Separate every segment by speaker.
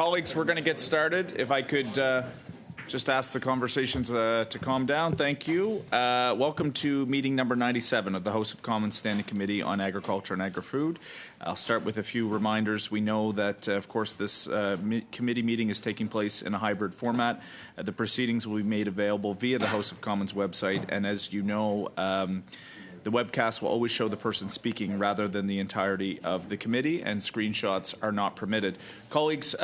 Speaker 1: Colleagues, we're going to get started. If I could just ask the conversations to calm down. Thank you. Welcome to meeting number 97 of the House of Commons Standing Committee on Agriculture and Agri-Food. I'll start with a few reminders. We know that, of course, this committee meeting is taking place in a hybrid format. The proceedings will be made available via the House of Commons website, and as you know, the webcast will always show the person speaking rather than the entirety of the committee, and screenshots are not permitted. Colleagues,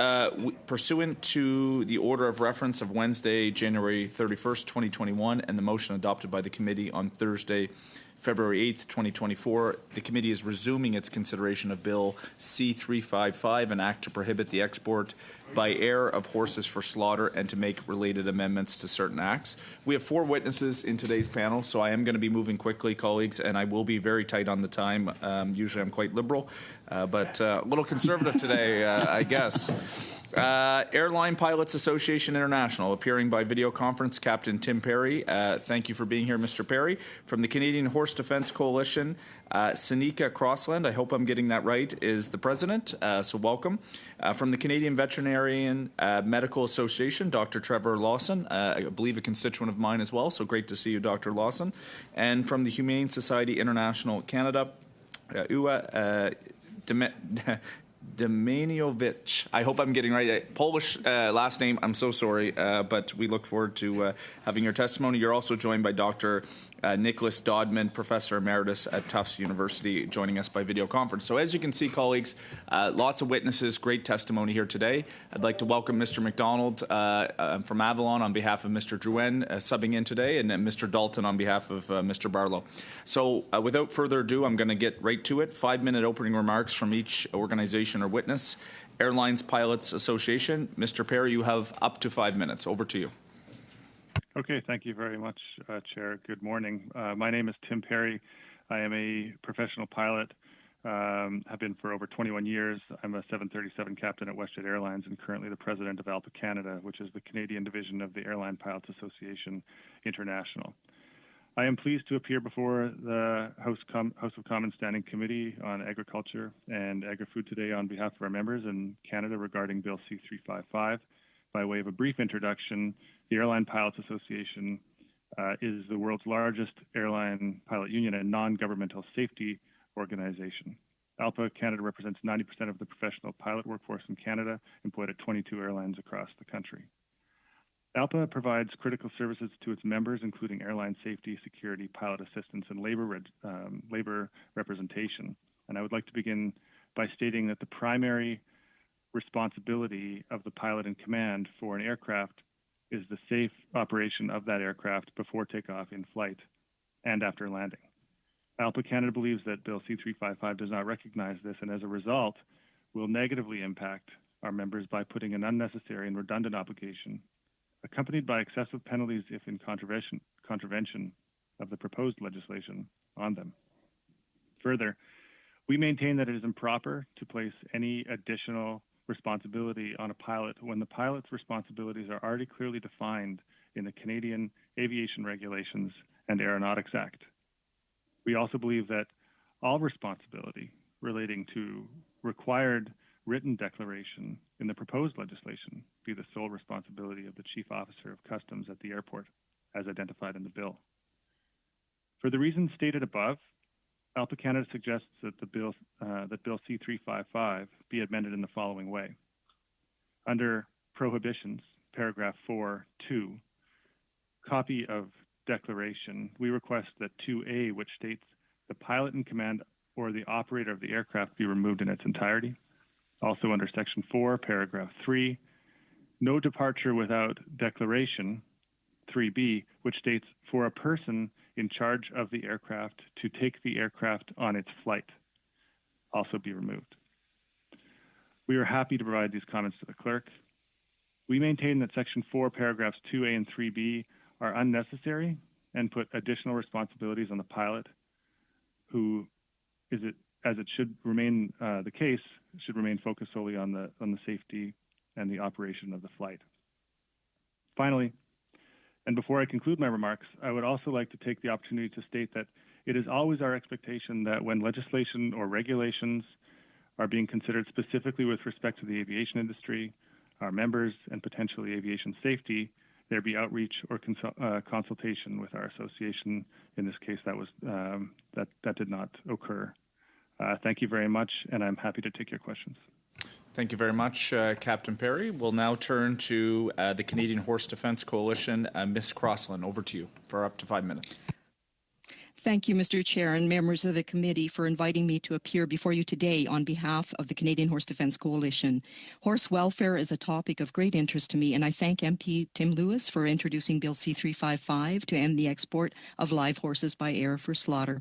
Speaker 1: pursuant to the order of reference of Wednesday, January 31st, 2021, and the motion adopted by the committee on Thursday, February 8th, 2024, the committee is resuming its consideration of Bill C-355, an act to prohibit the export by air of horses for slaughter and to make related amendments to certain acts. We have 4 witnesses in today's panel, so I am going to be moving quickly, colleagues, and I will be very tight on the time. Usually I'm quite liberal, but a little conservative today, I guess. Airline Pilots Association International, appearing by video conference, Captain Tim Perry. Thank you for being here, Mr. Perry. From the Canadian Horse Defence Coalition, Seneca Crossland, I hope I'm getting that right, is the president, so welcome. From the Canadian Veterinarian Medical Association, Dr. Trevor Lawson, I believe a constituent of mine as well, so great to see you, Dr. Lawson. And from the Humane Society International Canada, Uwe Demaniowicz. I hope I'm getting right. Polish last name. I'm so sorry, but we look forward to having your testimony. You're also joined by Dr. Nicholas Dodman, Professor Emeritus at Tufts University, joining us by video conference. So as you can see, colleagues, lots of witnesses, great testimony here today. I'd like to welcome Mr. McDonald from Avalon on behalf of Mr. Drouin, subbing in today, and Mr. Dalton on behalf of Mr. Barlow. So without further ado, I'm going to get right to it. 5-minute opening remarks from each organization or witness. Airlines Pilots Association. Mr. Perry, you have up to 5 minutes. Over to you.
Speaker 2: Okay, thank you very much, Chair. Good morning. My name is Tim Perry. I am a professional pilot. Have been for over 21 years. I'm a 737 captain at WestJet Airlines and currently the president of ALPA Canada, which is the Canadian division of the Airline Pilots Association International. I am pleased to appear before the House of Commons Standing Committee on Agriculture and Agri-Food today on behalf of our members in Canada regarding Bill C-355. By way of a brief introduction, the Airline Pilots Association is the world's largest airline pilot union and non-governmental safety organization. ALPA Canada represents 90% of the professional pilot workforce in Canada, employed at 22 airlines across the country. ALPA provides critical services to its members, including airline safety, security, pilot assistance, and labor representation. And I would like to begin by stating that the primary responsibility of the pilot in command for an aircraft is the safe operation of that aircraft before takeoff, in flight, and after landing. ALPA Canada believes that Bill C-355 does not recognize this, and as a result, will negatively impact our members by putting an unnecessary and redundant obligation, accompanied by excessive penalties if in contravention of the proposed legislation, on them. Further, we maintain that it is improper to place any additional responsibility on a pilot when the pilot's responsibilities are already clearly defined in the Canadian Aviation Regulations and Aeronautics Act. We also believe that all responsibility relating to required written declaration in the proposed legislation be the sole responsibility of the Chief Officer of Customs at the airport, as identified in the bill. For the reasons stated above, ALPA Canada suggests that Bill C-355 be amended in the following way. Under Prohibitions, paragraph 4.2, copy of declaration, we request that 2A, which states the pilot in command or the operator of the aircraft be removed in its entirety. Also under section 4, paragraph 3, no departure without declaration, 3B, which states for a person in charge of the aircraft to take the aircraft on its flight, also be removed. We are happy to provide these comments to the clerk. We maintain that section 4, paragraphs 2A and 3B are unnecessary and put additional responsibilities on the pilot, who, as it should remain the case, should remain focused solely on the safety and the operation of the flight. Finally, and before I conclude my remarks, I would also like to take the opportunity to state that it is always our expectation that when legislation or regulations are being considered specifically with respect to the aviation industry, our members and potentially aviation safety, there be outreach or consultation with our association. In this case, that did not occur. Thank you very much, and I'm happy to take your questions.
Speaker 1: Thank you very much, Captain Perry. We'll now turn to the Canadian Horse Defence Coalition. Ms. Crossland, over to you for up to 5 minutes.
Speaker 3: Thank you, Mr. Chair and members of the committee for inviting me to appear before you today on behalf of the Canadian Horse Defence Coalition. Horse welfare is a topic of great interest to me, and I thank MP Tim Lewis for introducing Bill C-355 to end the export of live horses by air for slaughter.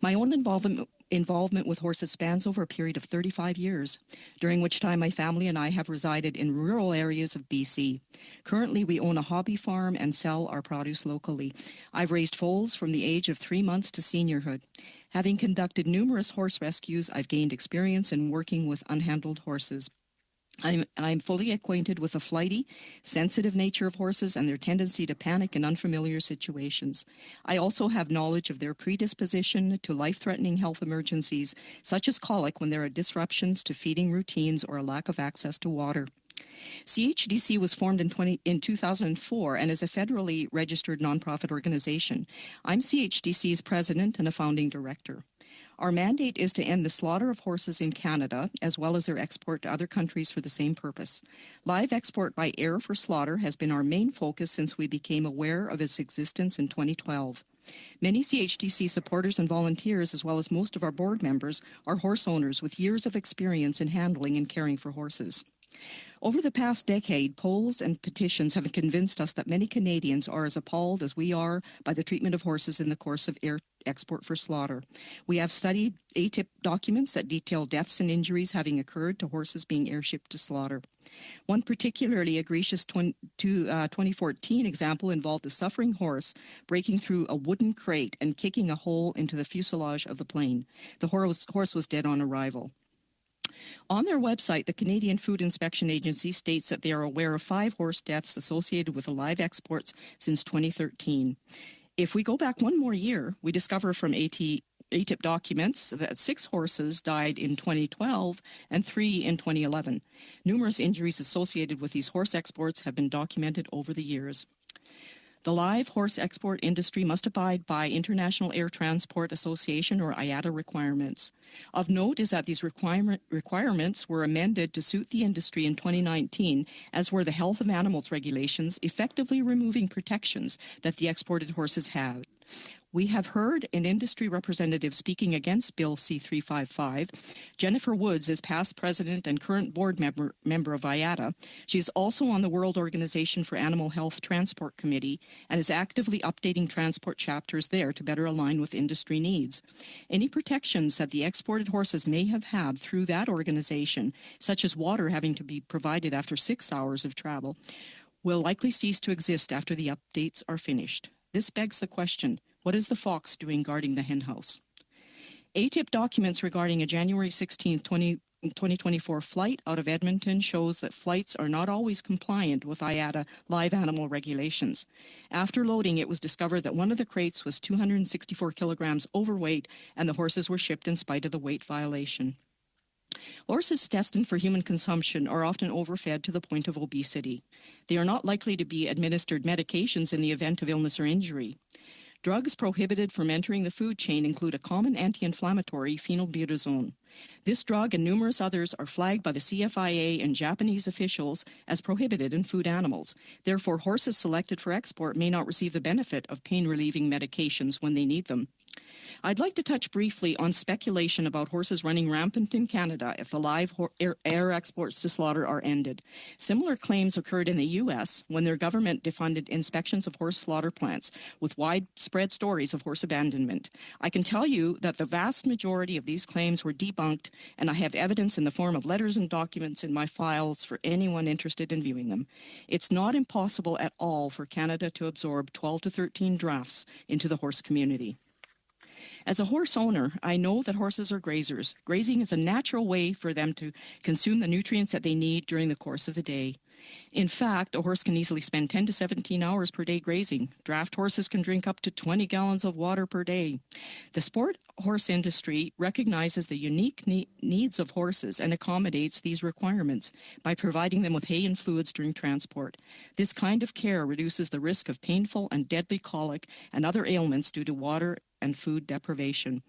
Speaker 3: My own involvement with horses spans over a period of 35 years, during which time my family and I have resided in rural areas of BC. Currently, we own a hobby farm and sell our produce locally. I've raised foals from the age of 3 months to seniorhood. Having conducted numerous horse rescues, I've gained experience in working with unhandled horses. I'm fully acquainted with the flighty, sensitive nature of horses and their tendency to panic in unfamiliar situations. I also have knowledge of their predisposition to life-threatening health emergencies, such as colic when there are disruptions to feeding routines or a lack of access to water. CHDC was formed in 2004 and is a federally registered nonprofit organization. I'm CHDC's president and a founding director. Our mandate is to end the slaughter of horses in Canada, as well as their export to other countries for the same purpose. Live export by air for slaughter has been our main focus since we became aware of its existence in 2012. Many CHDC supporters and volunteers, as well as most of our board members, are horse owners with years of experience in handling and caring for horses. Over the past decade, polls and petitions have convinced us that many Canadians are as appalled as we are by the treatment of horses in the course of air export for slaughter. We have studied ATIP documents that detail deaths and injuries having occurred to horses being airshipped to slaughter. One particularly egregious 2014 example involved a suffering horse breaking through a wooden crate and kicking a hole into the fuselage of the plane. The horse was dead on arrival. On their website, the Canadian Food Inspection Agency states that they are aware of 5 horse deaths associated with the live exports since 2013. If we go back one more year, we discover from ATIP documents that 6 horses died in 2012 and 3 in 2011. Numerous injuries associated with these horse exports have been documented over the years. The live horse export industry must abide by International Air Transport Association or IATA requirements. Of note is that these requirements were amended to suit the industry in 2019, as were the health of animals regulations, effectively removing protections that the exported horses had. We have heard an industry representative speaking against Bill C-355. Jennifer Woods is past president and current board member of IATA. She is also on the World Organization for Animal Health Transport Committee and is actively updating transport chapters there to better align with industry needs. Any protections that the exported horses may have had through that organization, such as water having to be provided after 6 hours of travel, will likely cease to exist after the updates are finished. This begs the question, what is the fox doing guarding the henhouse? ATIP documents regarding a January 16, 2024 flight out of Edmonton shows that flights are not always compliant with IATA live animal regulations. After loading, it was discovered that one of the crates was 264 kilograms overweight and the horses were shipped in spite of the weight violation. Horses destined for human consumption are often overfed to the point of obesity. They are not likely to be administered medications in the event of illness or injury. Drugs prohibited from entering the food chain include a common anti-inflammatory, phenylbutazone. This drug and numerous others are flagged by the CFIA and Japanese officials as prohibited in food animals. Therefore, horses selected for export may not receive the benefit of pain-relieving medications when they need them. I'd like to touch briefly on speculation about horses running rampant in Canada if the live air exports to slaughter are ended. Similar claims occurred in the U.S. when their government defunded inspections of horse slaughter plants, with widespread stories of horse abandonment. I can tell you that the vast majority of these claims were debunked, and I have evidence in the form of letters and documents in my files for anyone interested in viewing them. It's not impossible at all for Canada to absorb 12 to 13 drafts into the horse community. As a horse owner, I know that horses are grazers. Grazing is a natural way for them to consume the nutrients that they need during the course of the day. In fact, a horse can easily spend 10 to 17 hours per day grazing. Draft horses can drink up to 20 gallons of water per day. The sport horse industry recognizes the unique needs of horses and accommodates these requirements by providing them with hay and fluids during transport. This kind of care reduces the risk of painful and deadly colic and other ailments due to water and food deprivation.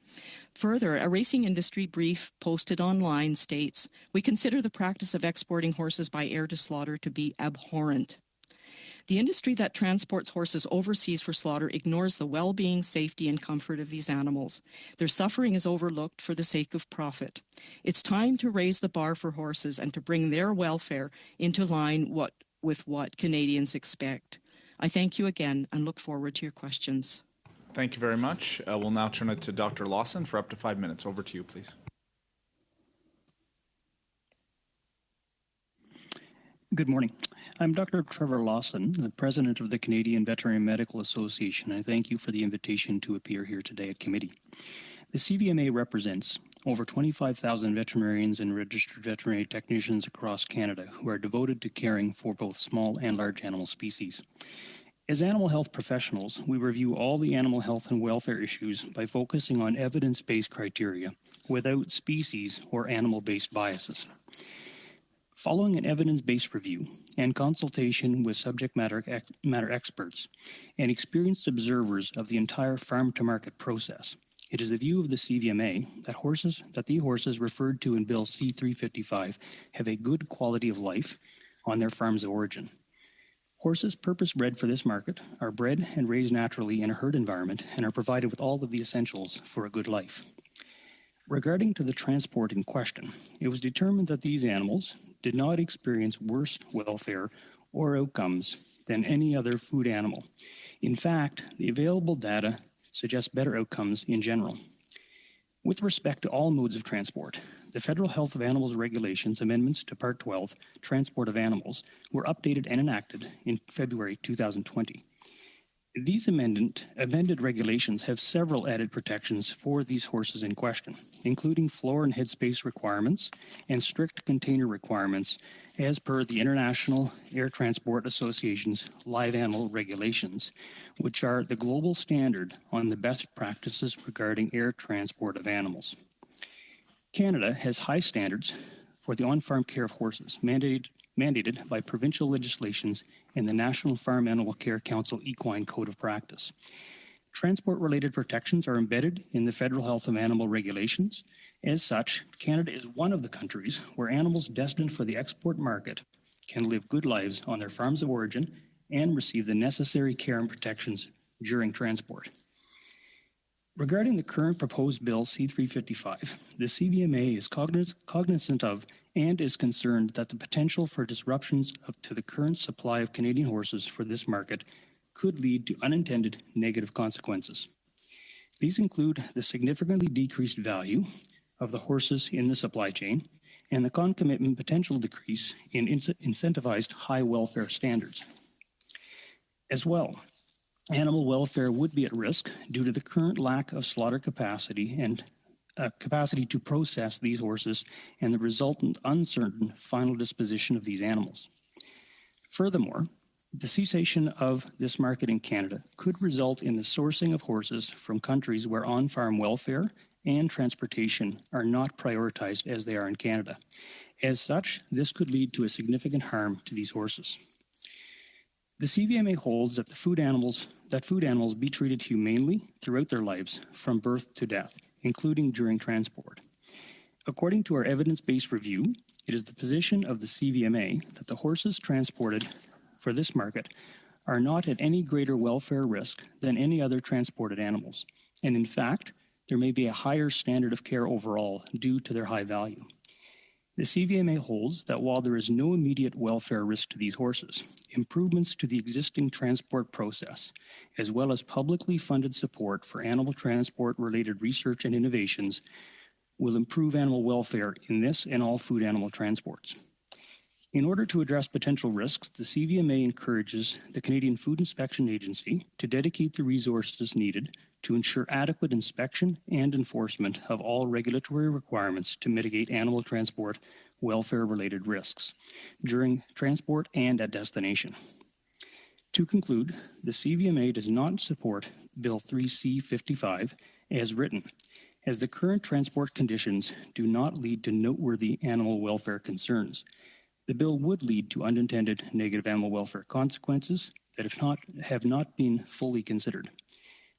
Speaker 3: Further, a racing industry brief posted online states, "We consider the practice of exporting horses by air to slaughter to be abhorrent." The industry that transports horses overseas for slaughter ignores the well-being, safety, and comfort of these animals. Their suffering is overlooked for the sake of profit. It's time to raise the bar for horses and to bring their welfare into line with what Canadians expect. I thank you again and look forward to your questions.
Speaker 1: Thank you very much. We'll now turn it to Dr. Lawson for up to 5 minutes. Over to you, please.
Speaker 4: Good morning. I'm Dr. Trevor Lawson, the President of the Canadian Veterinary Medical Association. I thank you for the invitation to appear here today at committee. The CVMA represents over 25,000 veterinarians and registered veterinary technicians across Canada who are devoted to caring for both small and large animal species. As animal health professionals, we review all the animal health and welfare issues by focusing on evidence-based criteria without species or animal-based biases. Following an evidence-based review and consultation with subject matter experts and experienced observers of the entire farm-to-market process, it is the view of the CVMA that the horses referred to in Bill C-355 have a good quality of life on their farms of origin. Horses purpose-bred for this market are bred and raised naturally in a herd environment and are provided with all of the essentials for a good life. Regarding to the transport in question, it was determined that these animals did not experience worse welfare or outcomes than any other food animal. In fact, the available data suggests better outcomes in general. With respect to all modes of transport, the Federal Health of Animals Regulations amendments to Part 12, Transport of Animals, were updated and enacted in February 2020. These amended regulations have several added protections for these horses in question, including floor and headspace requirements and strict container requirements as per the International Air Transport Association's live animal regulations, which are the global standard on the best practices regarding air transport of animals. Canada has high standards for the on-farm care of horses, mandated by provincial legislations and the National Farm Animal Care Council Equine Code of Practice. Transport-related protections are embedded in the Federal Health of Animal Regulations. As such, Canada is one of the countries where animals destined for the export market can live good lives on their farms of origin and receive the necessary care and protections during transport. Regarding the current proposed Bill C-355, the CVMA is cognizant of and is concerned that the potential for disruptions to the current supply of Canadian horses for this market could lead to unintended negative consequences. These include the significantly decreased value of the horses in the supply chain and the concomitant potential decrease in incentivized high welfare standards. As well, animal welfare would be at risk due to the current lack of slaughter capacity and capacity to process these horses and the resultant uncertain final disposition of these animals. Furthermore, the cessation of this market in Canada could result in the sourcing of horses from countries where on-farm welfare and transportation are not prioritized as they are in Canada. As such, this could lead to a significant harm to these horses. The CVMA holds that food animals be treated humanely throughout their lives from birth to death, including during transport. According to our evidence-based review, it is the position of the CVMA that the horses transported for this market are not at any greater welfare risk than any other transported animals. And in fact, there may be a higher standard of care overall due to their high value. The CVMA holds that while there is no immediate welfare risk to these horses, improvements to the existing transport process, as well as publicly funded support for animal transport-related research and innovations, will improve animal welfare in this and all food animal transports. In order to address potential risks, the CVMA encourages the Canadian Food Inspection Agency to dedicate the resources needed to ensure adequate inspection and enforcement of all regulatory requirements to mitigate animal transport welfare-related risks during transport and at destination. To conclude, the CVMA does not support Bill 3C55 as written, as the current transport conditions do not lead to noteworthy animal welfare concerns. The bill would lead to unintended negative animal welfare consequences that have not been fully considered.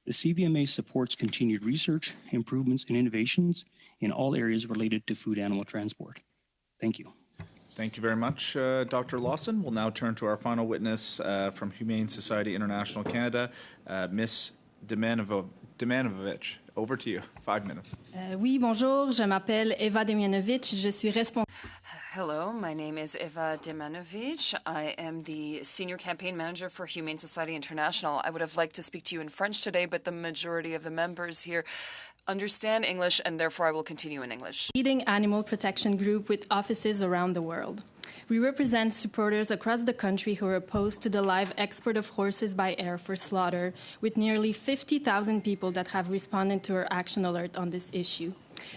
Speaker 4: The CVMA supports continued research, improvements, and innovations in all areas related to food animal transport. Thank you.
Speaker 1: Thank you very much, Dr. Lawson. We'll now turn to our final witness from Humane Society International Canada, Ms. Demanovich. Over to you. 5 minutes.
Speaker 5: Oui, bonjour. Je m'appelle Eva Demianovich. Je suis responsable.
Speaker 6: Hello, my name is Eva Demanovich. I am the Senior Campaign Manager for Humane Society International. I would have liked to speak to you in French today, but the majority of the members here understand English, and therefore I will continue in English.
Speaker 5: Leading animal protection group with offices around the world. We represent supporters across the country who are opposed to the live export of horses by air for slaughter, with nearly 50,000 people that have responded to our action alert on this issue.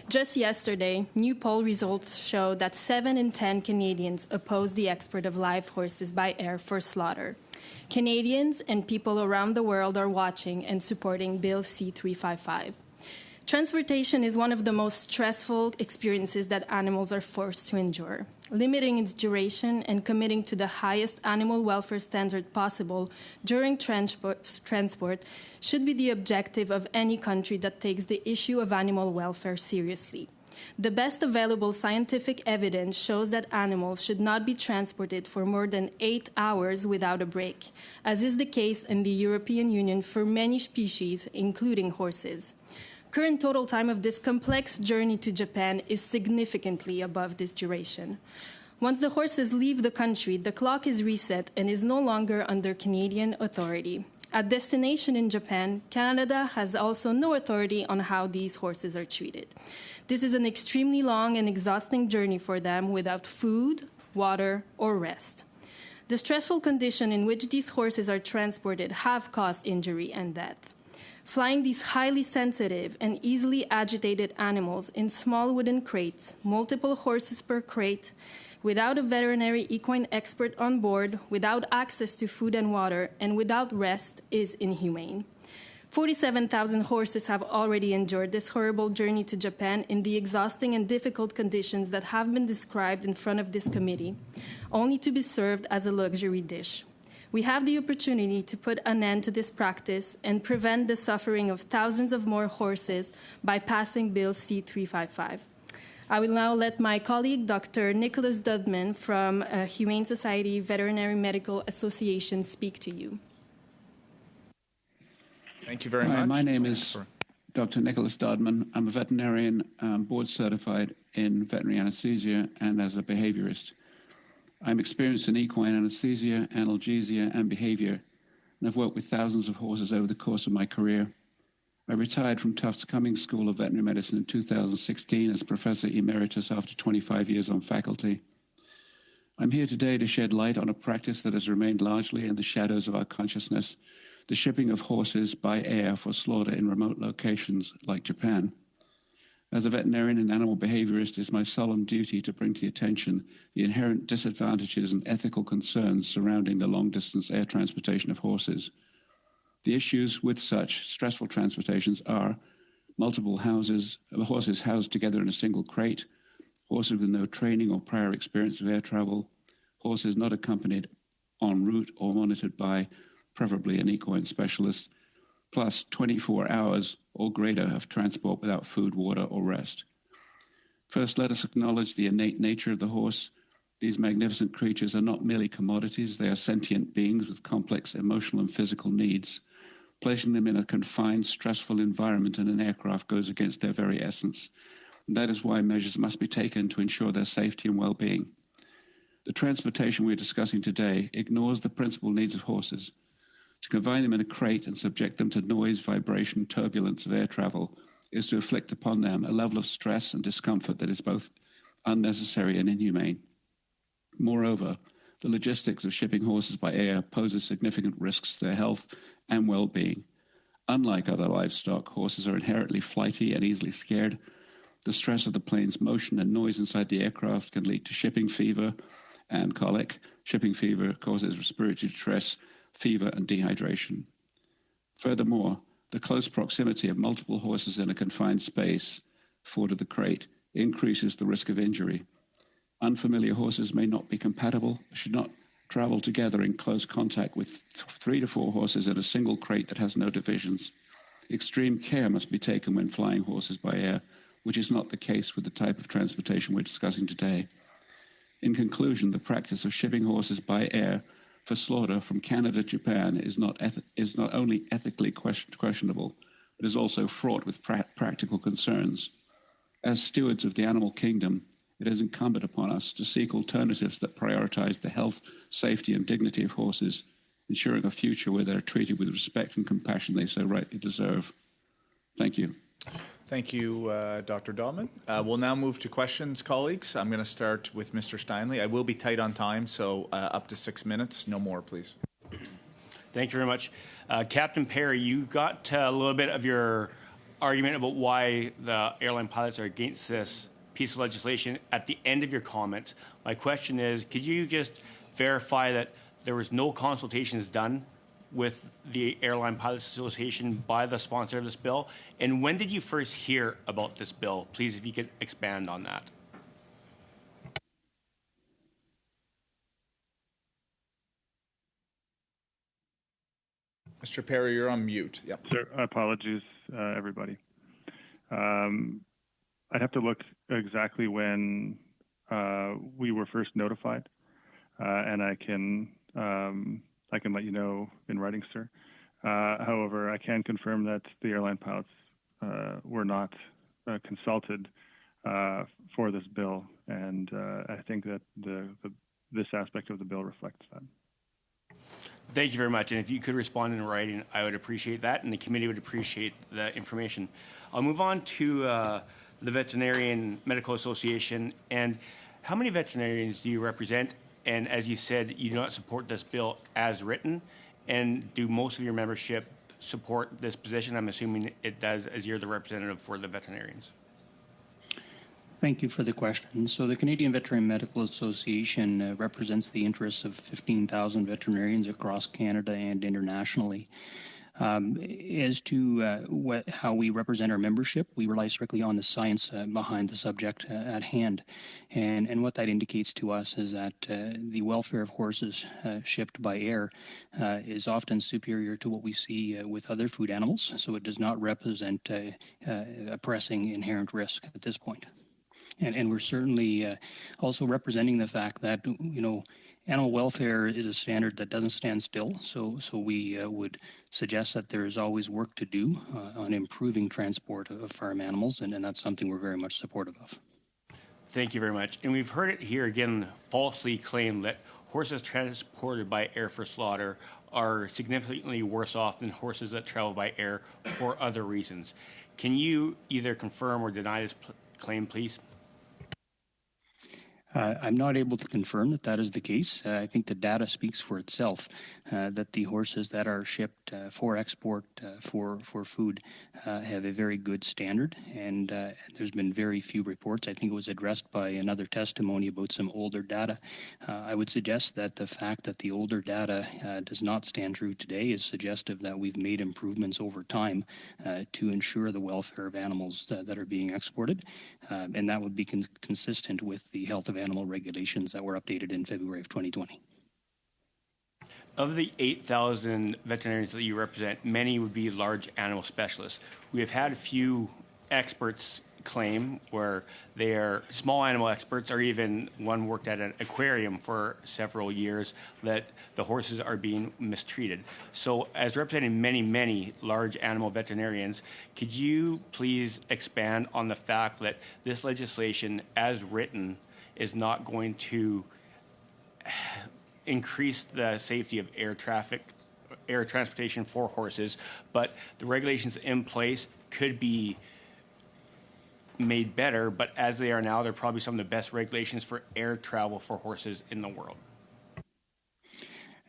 Speaker 5: Just yesterday, new poll results show that 7 in 10 Canadians oppose the export of live horses by air for slaughter. Canadians and people around the world are watching and supporting Bill C-355. Transportation is one of the most stressful experiences that animals are forced to endure. Limiting its duration and committing to the highest animal welfare standard possible during transport should be the objective of any country that takes the issue of animal welfare seriously. The best available scientific evidence shows that animals should not be transported for more than 8 hours without a break, as is the case in the European Union for many species, including horses. Current total time of this complex journey to Japan is significantly above this duration. Once the horses leave the country, the clock is reset and is no longer under Canadian authority. At destination in Japan, Canada has also no authority on how these horses are treated. This is an extremely long and exhausting journey for them without food, water, or rest. The stressful condition in which these horses are transported have caused injury and death. Flying these highly sensitive and easily agitated animals in small wooden crates, multiple horses per crate, without a veterinary equine expert on board, without access to food and water, and without rest is inhumane. 47,000 horses have already endured this horrible journey to Japan in the exhausting and difficult conditions that have been described in front of this committee, only to be served as a luxury dish. We have the opportunity to put an end to this practice and prevent the suffering of thousands of more horses by passing Bill C-355. I will now let my colleague, Dr. Nicholas Dudman from Humane Society Veterinary Medical Association, speak to you.
Speaker 1: Thank you very
Speaker 7: Hi,
Speaker 1: much.
Speaker 7: my name is Dr. Nicholas Dudman. I'm a veterinarian, board certified in veterinary anesthesia and as a behaviorist. I'm experienced in equine anesthesia, analgesia, and behavior, and I've worked with thousands of horses over the course of my career. I retired from Tufts Cummings School of Veterinary Medicine in 2016 as Professor Emeritus after 25 years on faculty. I'm here today to shed light on a practice that has remained largely in the shadows of our consciousness, the shipping of horses by air for slaughter in remote locations like Japan. As a veterinarian and animal behaviorist, it is my solemn duty to bring to the attention the inherent disadvantages and ethical concerns surrounding the long-distance air transportation of horses. The issues with such stressful transportations are multiple horses housed together in a single crate, horses with no training or prior experience of air travel, horses not accompanied en route or monitored by preferably an equine specialist, plus 24 hours or greater of transport without food, water, or rest. First, let us acknowledge the innate nature of the horse. These magnificent creatures are not merely commodities, they are sentient beings with complex emotional and physical needs. Placing them in a confined, stressful environment in an aircraft goes against their very essence. And that is why measures must be taken to ensure their safety and well-being. The transportation we are discussing today ignores the principal needs of horses. To confine them in a crate and subject them to noise, vibration, turbulence of air travel is to inflict upon them a level of stress and discomfort that is both unnecessary and inhumane. Moreover, the logistics of shipping horses by air poses significant risks to their health and well-being. Unlike other livestock, horses are inherently flighty and easily scared. The stress of the plane's motion and noise inside the aircraft can lead to shipping fever and colic. Shipping fever causes respiratory distress, fever, and dehydration. Furthermore, the close proximity of multiple horses in a confined space, 4 to the crate, increases the risk of injury. Unfamiliar horses may not be compatible, should not travel together in close contact with 3 to 4 horses in a single crate that has no divisions. Extreme care must be taken when flying horses by air, which is not the case with the type of transportation we're discussing today. In conclusion, the practice of shipping horses by air for slaughter from Canada to Japan is not only ethically questionable, but is also fraught with practical concerns. As stewards of the animal kingdom, it is incumbent upon us to seek alternatives that prioritize the health, safety, and dignity of horses, ensuring a future where they're treated with respect and compassion they so rightly deserve. Thank you.
Speaker 1: Thank you, Dr. Dahlman. We'll now move to questions, colleagues. I'm going to start with Mr. Steinley. I will be tight on time, so up to 6 minutes, no more, please.
Speaker 8: Thank you very much. Captain Perry, you got a little bit of your argument about why the airline pilots are against this piece of legislation at the end of your comments. My question is, could you just verify that there was no consultations done with the Airline Pilots Association by the sponsor of this bill? And when did you first hear about this bill? Please, if you could expand on that.
Speaker 1: Mr. Perry, you're on mute. Yep.
Speaker 2: Sir, apologies, everybody. I'd have to look exactly when we were first notified, and I can let you know in writing, sir. However, I can confirm that the airline pilots were not consulted for this bill, and I think that this aspect of the bill reflects that.
Speaker 8: Thank you very much. And if you could respond in writing, I would appreciate that, and the committee would appreciate the information. I'll move on to the Veterinarian Medical Association. And how many veterinarians do you represent? And as you said, you do not support this bill as written. And do most of your membership support this position? I'm assuming it does, as you're the representative for the veterinarians.
Speaker 4: Thank you for the question. So the Canadian Veterinary Medical Association represents the interests of 15,000 veterinarians across Canada and internationally. As to how we represent our membership, we rely strictly on the science behind the subject at hand. And what that indicates to us is that the welfare of horses shipped by air is often superior to what we see with other food animals. So it does not represent a pressing inherent risk at this point. And we're certainly also representing the fact that, animal welfare is a standard that doesn't stand still. So we would suggest that there is always work to do on improving transport of farm animals, and that's something we're very much supportive of.
Speaker 8: Thank you very much. And we've heard it here again falsely claimed that horses transported by air for slaughter are significantly worse off than horses that travel by air for other reasons. Can you either confirm or deny this claim, please?
Speaker 4: I'm not able to confirm that that is the case. I think the data speaks for itself, that the horses that are shipped for export for food have a very good standard, and there's been very few reports. I think it was addressed by another testimony about some older data. I would suggest that the fact that the older data does not stand true today is suggestive that we've made improvements over time to ensure the welfare of animals that are being exported, and that would be consistent with the health of animal regulations that were updated in February of 2020.
Speaker 8: Of the 8,000 veterinarians that you represent, many would be large animal specialists. We have had a few experts claim where they are small animal experts, or even one worked at an aquarium for several years, that the horses are being mistreated. So as representing many, many large animal veterinarians, could you please expand on the fact that this legislation as written is not going to increase the safety of air transportation for horses, but the regulations in place could be made better, but as they are now, they're probably some of the best regulations for air travel for horses in the world.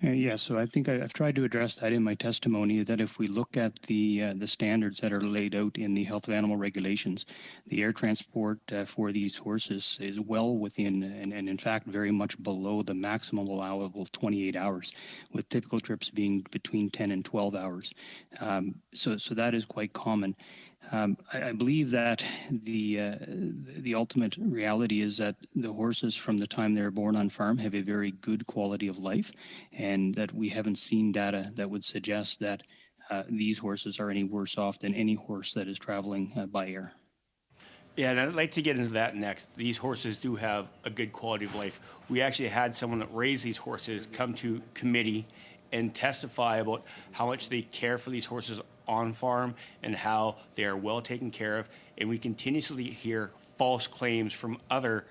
Speaker 4: Yeah, so I think I've tried to address that in my testimony, that if we look at the standards that are laid out in the health of animal regulations, the air transport for these horses is well within, and in fact very much below the maximum allowable 28 hours, with typical trips being between 10 and 12 hours. So that is quite common. I believe that the ultimate reality is that the horses from the time they're born on farm have a very good quality of life, and that we haven't seen data that would suggest that these horses are any worse off than any horse that is traveling by air.
Speaker 8: Yeah, and I'd like to get into that next. These horses do have a good quality of life. We actually had someone that raised these horses come to committee and testify about how much they care for these horses on farm and how they are well taken care of. And we continuously hear false claims from other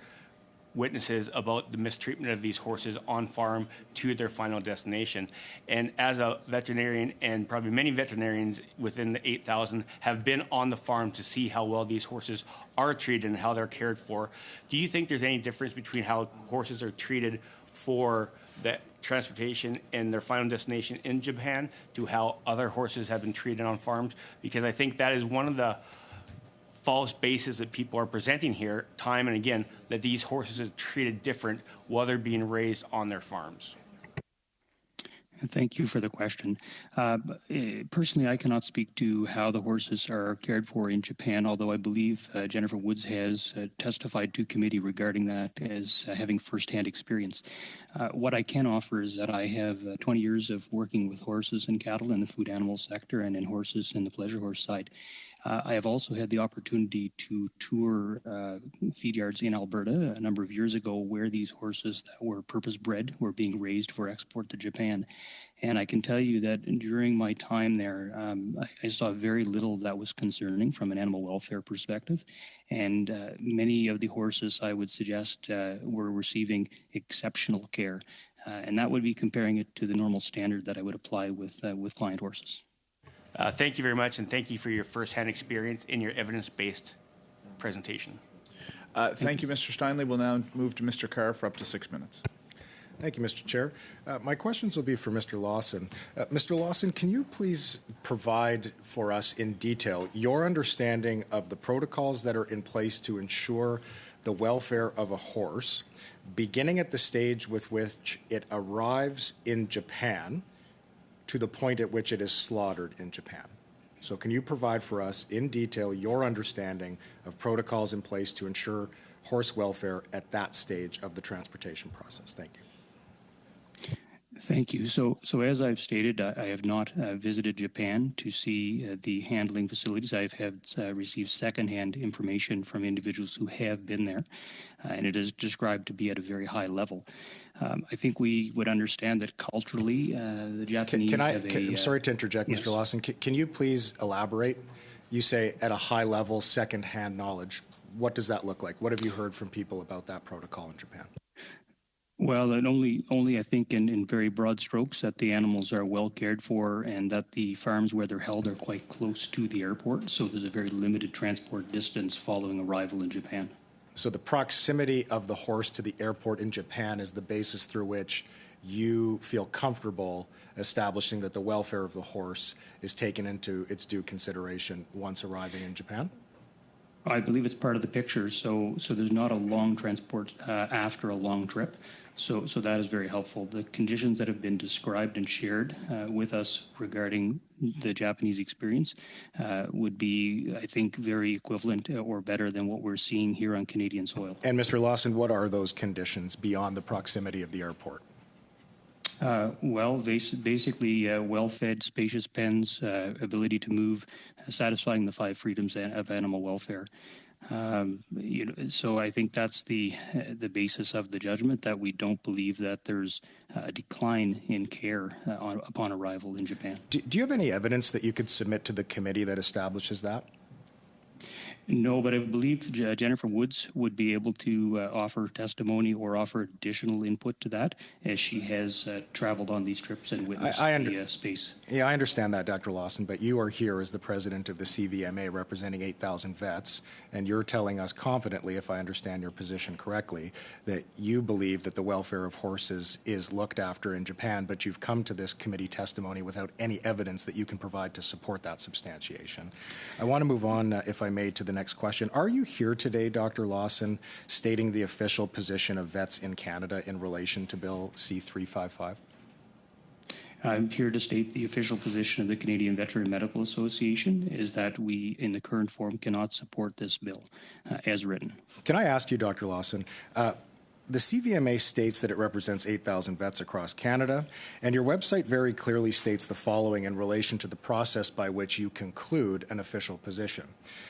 Speaker 8: witnesses about the mistreatment of these horses on farm to their final destination. And as a veterinarian, and probably many veterinarians within the 8,000 have been on the farm to see how well these horses are treated and how they're cared for, do you think there's any difference between how horses are treated for the transportation and their final destination in Japan to how other horses have been treated on farms? Because I think that is one of the false bases that people are presenting here time and again, that these horses are treated different while they're being raised on their farms.
Speaker 4: Thank you for the question. Personally, I cannot speak to how the horses are cared for in Japan, although I believe Jennifer Woods has testified to committee regarding that as having firsthand experience. What I can offer is that I have 20 years of working with horses and cattle in the food animal sector and in horses in the pleasure horse side. I have also had the opportunity to tour feed yards in Alberta a number of years ago where these horses that were purpose-bred were being raised for export to Japan. And I can tell you that during my time there, I saw very little that was concerning from an animal welfare perspective. And many of the horses, I would suggest, were receiving exceptional care. And that would be comparing it to the normal standard that I would apply with client horses.
Speaker 8: Thank you very much, and thank you for your firsthand experience in your evidence-based presentation.
Speaker 1: Thank you, Mr. Steinley. We'll now move to Mr. Carr for up to 6 minutes.
Speaker 9: Thank you, Mr. Chair. My questions will be for Mr. Lawson. Mr. Lawson, can you please provide for us in detail your understanding of the protocols that are in place to ensure the welfare of a horse, beginning at the stage with which it arrives in Japan to the point at which it is slaughtered in Japan? So can you provide for us in detail your understanding of protocols in place to ensure horse welfare at that stage of the transportation process? Thank you.
Speaker 4: Thank you. So as I've stated, I have not visited Japan to see the handling facilities. I've received secondhand information from individuals who have been there, and it is described to be at a very high level. I think we would understand that culturally, the Japanese
Speaker 9: I'm sorry to interject,
Speaker 4: yes.
Speaker 9: Mr. Lawson. Can you please elaborate? You say at a high level, secondhand knowledge. What does that look like? What have you heard from people about that protocol in Japan?
Speaker 4: Well, and only I think in very broad strokes that the animals are well cared for and that the farms where they're held are quite close to the airport, so there's a very limited transport distance following arrival in Japan.
Speaker 9: So the proximity of the horse to the airport in Japan is the basis through which you feel comfortable establishing that the welfare of the horse is taken into its due consideration once arriving in Japan?
Speaker 4: I believe it's part of the picture, so there's not a long transport after a long trip, so that is very helpful. The conditions that have been described and shared with us regarding the Japanese experience would be, I think, very equivalent or better than what we're seeing here on Canadian soil.
Speaker 9: And Mr. Lawson, what are those conditions beyond the proximity of the airport?
Speaker 4: Well, basically well-fed, spacious pens, ability to move, satisfying the 5 freedoms of animal welfare. So I think that's the basis of the judgment, that we don't believe that there's a decline in care upon arrival in Japan.
Speaker 9: Do you have any evidence that you could submit to the committee that establishes that?
Speaker 4: No, but I believe Jennifer Woods would be able to offer testimony or offer additional input to that, as she has traveled on these trips and witnessed the space.
Speaker 9: Yeah, I understand that, Dr. Lawson, but you are here as the president of the CVMA representing 8,000 vets, and you're telling us confidently, if I understand your position correctly, that you believe that the welfare of horses is looked after in Japan, but you've come to this committee testimony without any evidence that you can provide to support that substantiation. I want to move on, if I may, to the next question. Are you here today, Dr. Lawson, stating the official position of vets in Canada in relation to Bill C-355?
Speaker 4: I'm here to state the official position of the Canadian Veterinary Medical Association is that we, in the current form, cannot support this bill as written.
Speaker 9: Can I ask you, Dr. Lawson, the CVMA states that it represents 8,000 vets across Canada, and your website very clearly states the following in relation to the process by which you conclude an official position.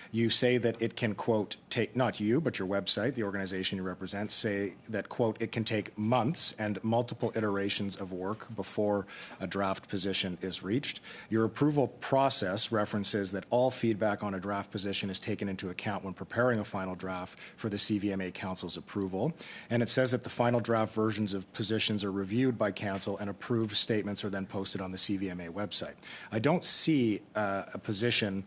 Speaker 9: You say that it can, quote, take, not you, but your website, the organization you represent, say that, quote, it can take months and multiple iterations of work before a draft position is reached. Your approval process references that all feedback on a draft position is taken into account when preparing a final draft for the CVMA Council's approval. And it says that the final draft versions of positions are reviewed by Council and approved statements are then posted on the CVMA website. I don't see a position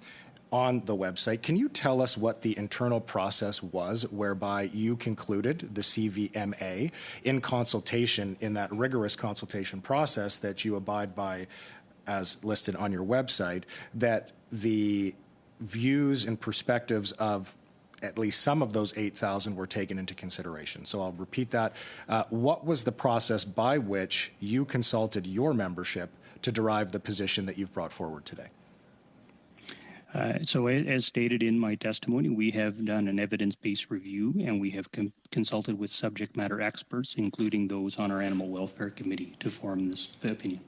Speaker 9: on the website. Can you tell us what the internal process was whereby you concluded, the CVMA, in consultation, in that rigorous consultation process that you abide by as listed on your website, that the views and perspectives of at least some of those 8,000 were taken into consideration? So I'll repeat that. What was the process by which you consulted your membership to derive the position that you've brought forward today?
Speaker 4: So as stated in my testimony, we have done an evidence-based review and we have consulted with subject matter experts, including those on our Animal Welfare Committee, to form this opinion.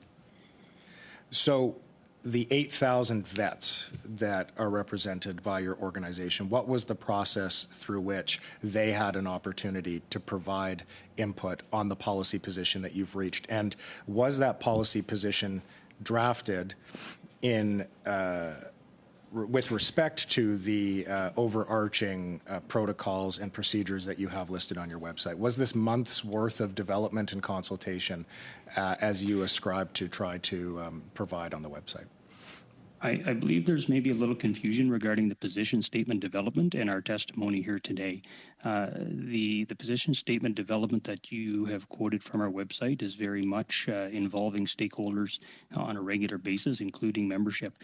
Speaker 9: So the 8,000 vets that are represented by your organization, what was the process through which they had an opportunity to provide input on the policy position that you've reached? And was that policy position drafted in with respect to the overarching protocols and procedures that you have listed on your website? Was this months worth of development and consultation as you ascribe to try to provide on the website?
Speaker 4: I believe there's maybe a little confusion regarding the position statement development and our testimony here today. The position statement development that you have quoted from our website is very much involving stakeholders on a regular basis, including membership.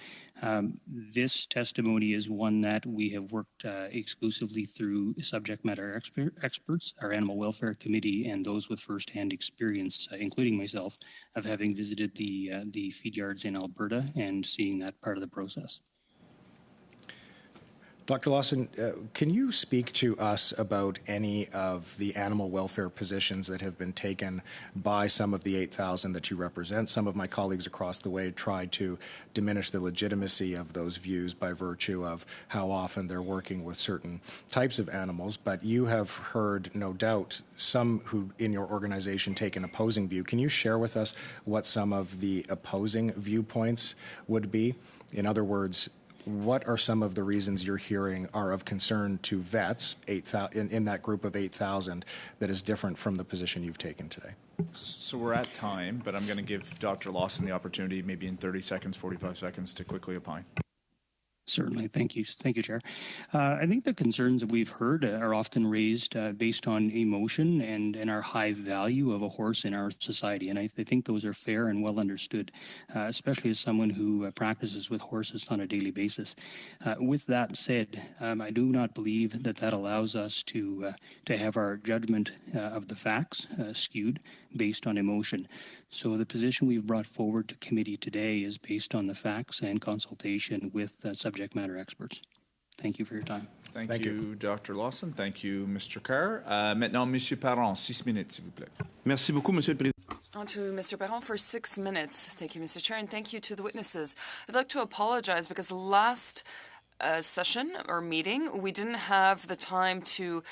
Speaker 4: This testimony is one that we have worked exclusively through subject matter experts, our Animal Welfare Committee, and those with firsthand experience, including myself, of having visited the feed yards in Alberta and seeing that part of the process.
Speaker 9: Dr. Lawson, can you speak to us about any of the animal welfare positions that have been taken by some of the 8,000 that you represent? Some of my colleagues across the way tried to diminish the legitimacy of those views by virtue of how often they're working with certain types of animals, but you have heard, no doubt, some who in your organization take an opposing view. Can you share with us what some of the opposing viewpoints would be? In other words, what are some of the reasons you're hearing are of concern to vets in that group of 8,000 that is different from the position you've taken today?
Speaker 1: So we're at time, but I'm going to give Dr. Lawson the opportunity, maybe in 30 seconds, 45 seconds, to quickly opine.
Speaker 4: Certainly. Thank you. Thank you, Chair. I think the concerns that we've heard are often raised based on emotion and our high value of a horse in our society. And I think those are fair and well understood, especially as someone who practices with horses on a daily basis. With that said, I do not believe that allows us to have our judgment of the facts skewed based on emotion. So the position we've brought forward to committee today is based on the facts and consultation with subject matter experts. Thank you for your time.
Speaker 1: Thank you, Dr. Lawson. Thank you, Mr. Kerr. Maintenant, Monsieur Parent, 6 minutes, s'il vous plaît.
Speaker 10: Merci beaucoup, Monsieur le Président.
Speaker 6: On to Mr. Perron for 6 minutes. Thank you, Mr. Chair, and thank you to the witnesses. I'd like to apologize because last session or meeting, we didn't have the time to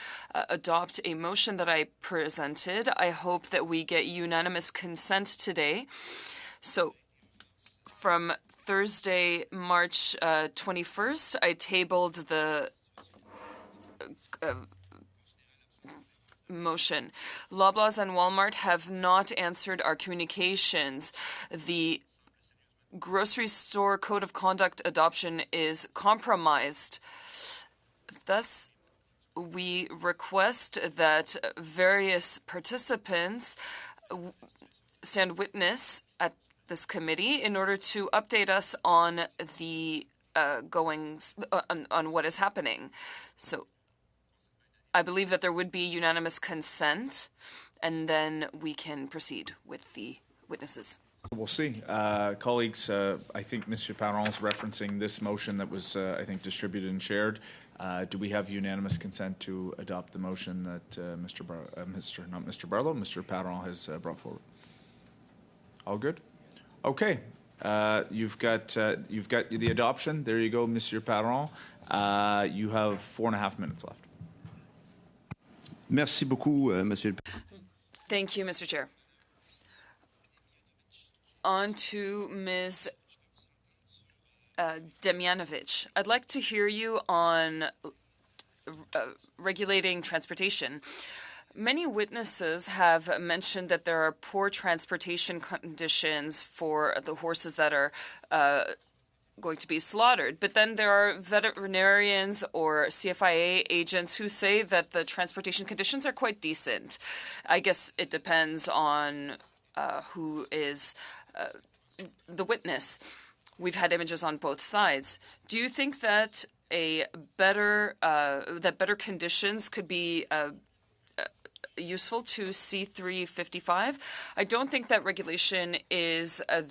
Speaker 6: adopt a motion that I presented. I hope that we get unanimous consent today. So from Thursday, March 21st, I tabled the motion. Loblaws and Walmart have not answered our communications. The grocery store code of conduct adoption is compromised. Thus, we request that various participants stand witness at this committee in order to update us on the goings on what is happening. So I believe that there would be unanimous consent, and then we can proceed with the witnesses.
Speaker 1: We'll see. Colleagues, I think Mr. Parent is referencing this motion that was, I think, distributed and shared. Do we have unanimous consent to adopt the motion that Mr. Parent has brought forward? All good? Okay. You've got the adoption. There you go, Mr. Parent. You have 4.5 minutes left.
Speaker 10: Merci beaucoup, Monsieur.
Speaker 6: Thank you, Mr. Chair. On to Ms. Demjanovic. I'd like to hear you on regulating transportation. Many witnesses have mentioned that there are poor transportation conditions for the horses that are going to be slaughtered. But then there are veterinarians or CFIA agents who say that the transportation conditions are quite decent. I guess it depends on who is the witness. We've had images on both sides. Do you think that better conditions could be useful to C355? I don't think that regulation is a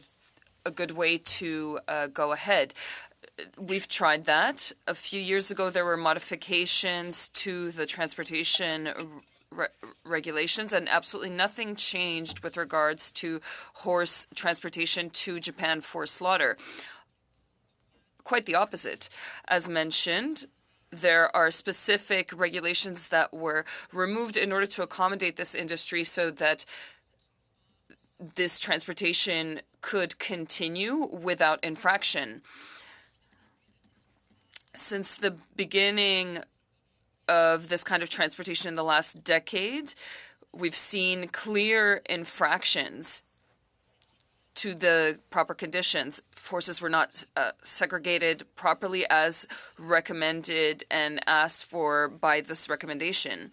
Speaker 6: good way to go ahead. We've tried that. A few years ago, there were modifications to the transportation regulations, and absolutely nothing changed with regards to horse transportation to Japan for slaughter. Quite the opposite. As mentioned, there are specific regulations that were removed in order to accommodate this industry so that this transportation could continue without infraction. Since the beginning of this kind of transportation in the last decade, we've seen clear infractions to the proper conditions. Horses were not segregated properly as recommended and asked for by this recommendation.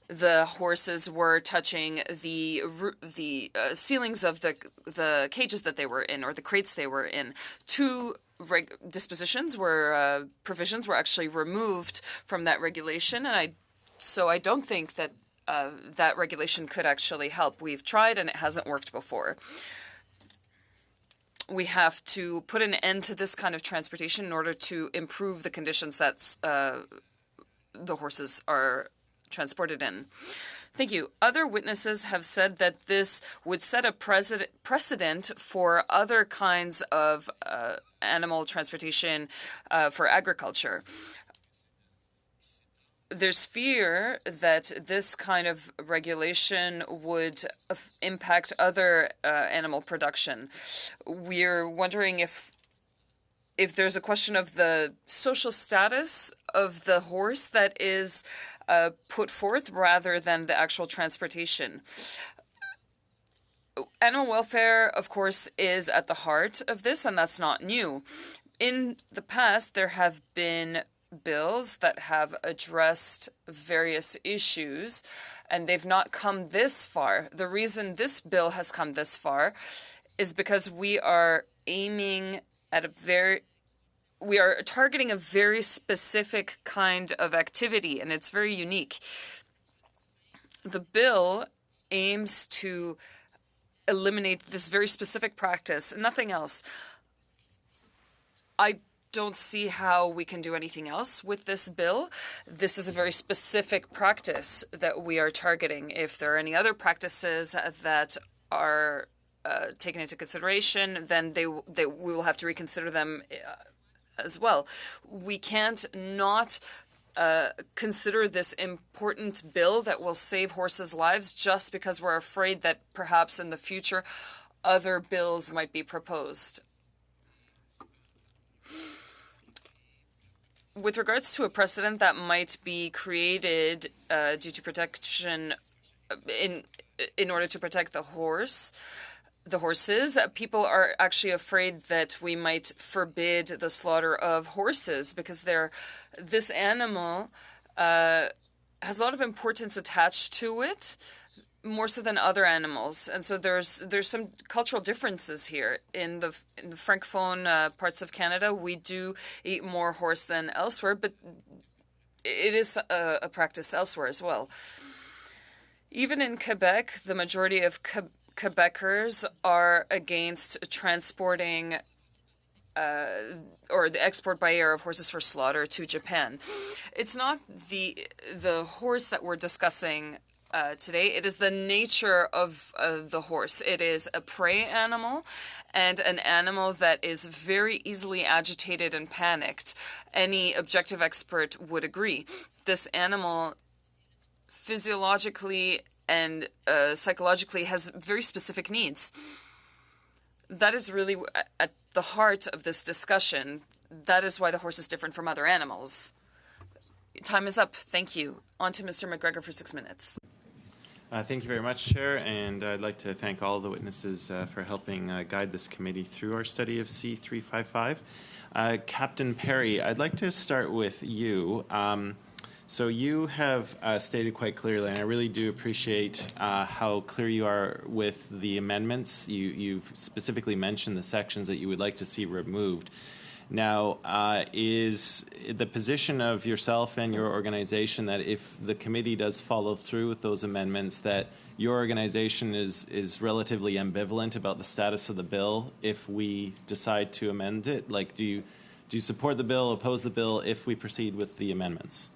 Speaker 6: The horses were touching the ceilings of the cages that they were in, or the crates they were in. Two provisions were actually removed from that regulation, and I don't think that that regulation could actually help. We've tried, and it hasn't worked before. We have to put an end to this kind of transportation in order to improve the conditions that the horses are transported in. Thank you. Other witnesses have said that this would set a precedent for other kinds of animal transportation for agriculture. There's fear that this kind of regulation would impact other animal production. We're wondering if there's a question of the social status of the horse that is put forth rather than the actual transportation. Animal welfare, of course, is at the heart of this, and that's not new. In the past, there have been bills that have addressed various issues, and they've not come this far. The reason this bill has come this far is because we are aiming at we are targeting a very specific kind of activity, and it's very unique. The bill aims to eliminate this very specific practice, nothing else. I don't see how we can do anything else with this bill. This is a very specific practice that we are targeting. If there are any other practices that are taken into consideration, then we will have to reconsider them as well. We can't not consider this important bill that will save horses' lives just because we're afraid that perhaps in the future other bills might be proposed. with regards to a precedent that might be created due to protection in order to protect the horses, people are actually afraid that we might forbid the slaughter of horses because this animal has a lot of importance attached to it, more so than other animals, and so there's some cultural differences here. In the francophone parts of Canada, we do eat more horse than elsewhere, but it is a practice elsewhere as well. Even in Quebec, the majority of Quebecers are against transporting or the export by air of horses for slaughter to Japan. It's not the horse that we're discussing today. It is the nature of the horse. It is a prey animal and an animal that is very easily agitated and panicked. Any objective expert would agree. This animal physiologically and psychologically has very specific needs. That is really at the heart of this discussion. That is why the horse is different from other animals. Time is up. Thank you. On to Mr. McGregor for 6 minutes.
Speaker 10: Thank you very much, Chair, and I'd like to thank all the witnesses for helping guide this committee through our study of C355. Captain Perry, I'd like to start with you. So you have stated quite clearly, and I really do appreciate how clear you are with the amendments. You've specifically mentioned the sections that you would like to see removed. Now, is the position of yourself and your organization that if the committee does follow through with those amendments, that your organization is relatively ambivalent about the status of the bill if we decide to amend it? Like, do you support the bill, oppose the bill if we proceed with the amendments?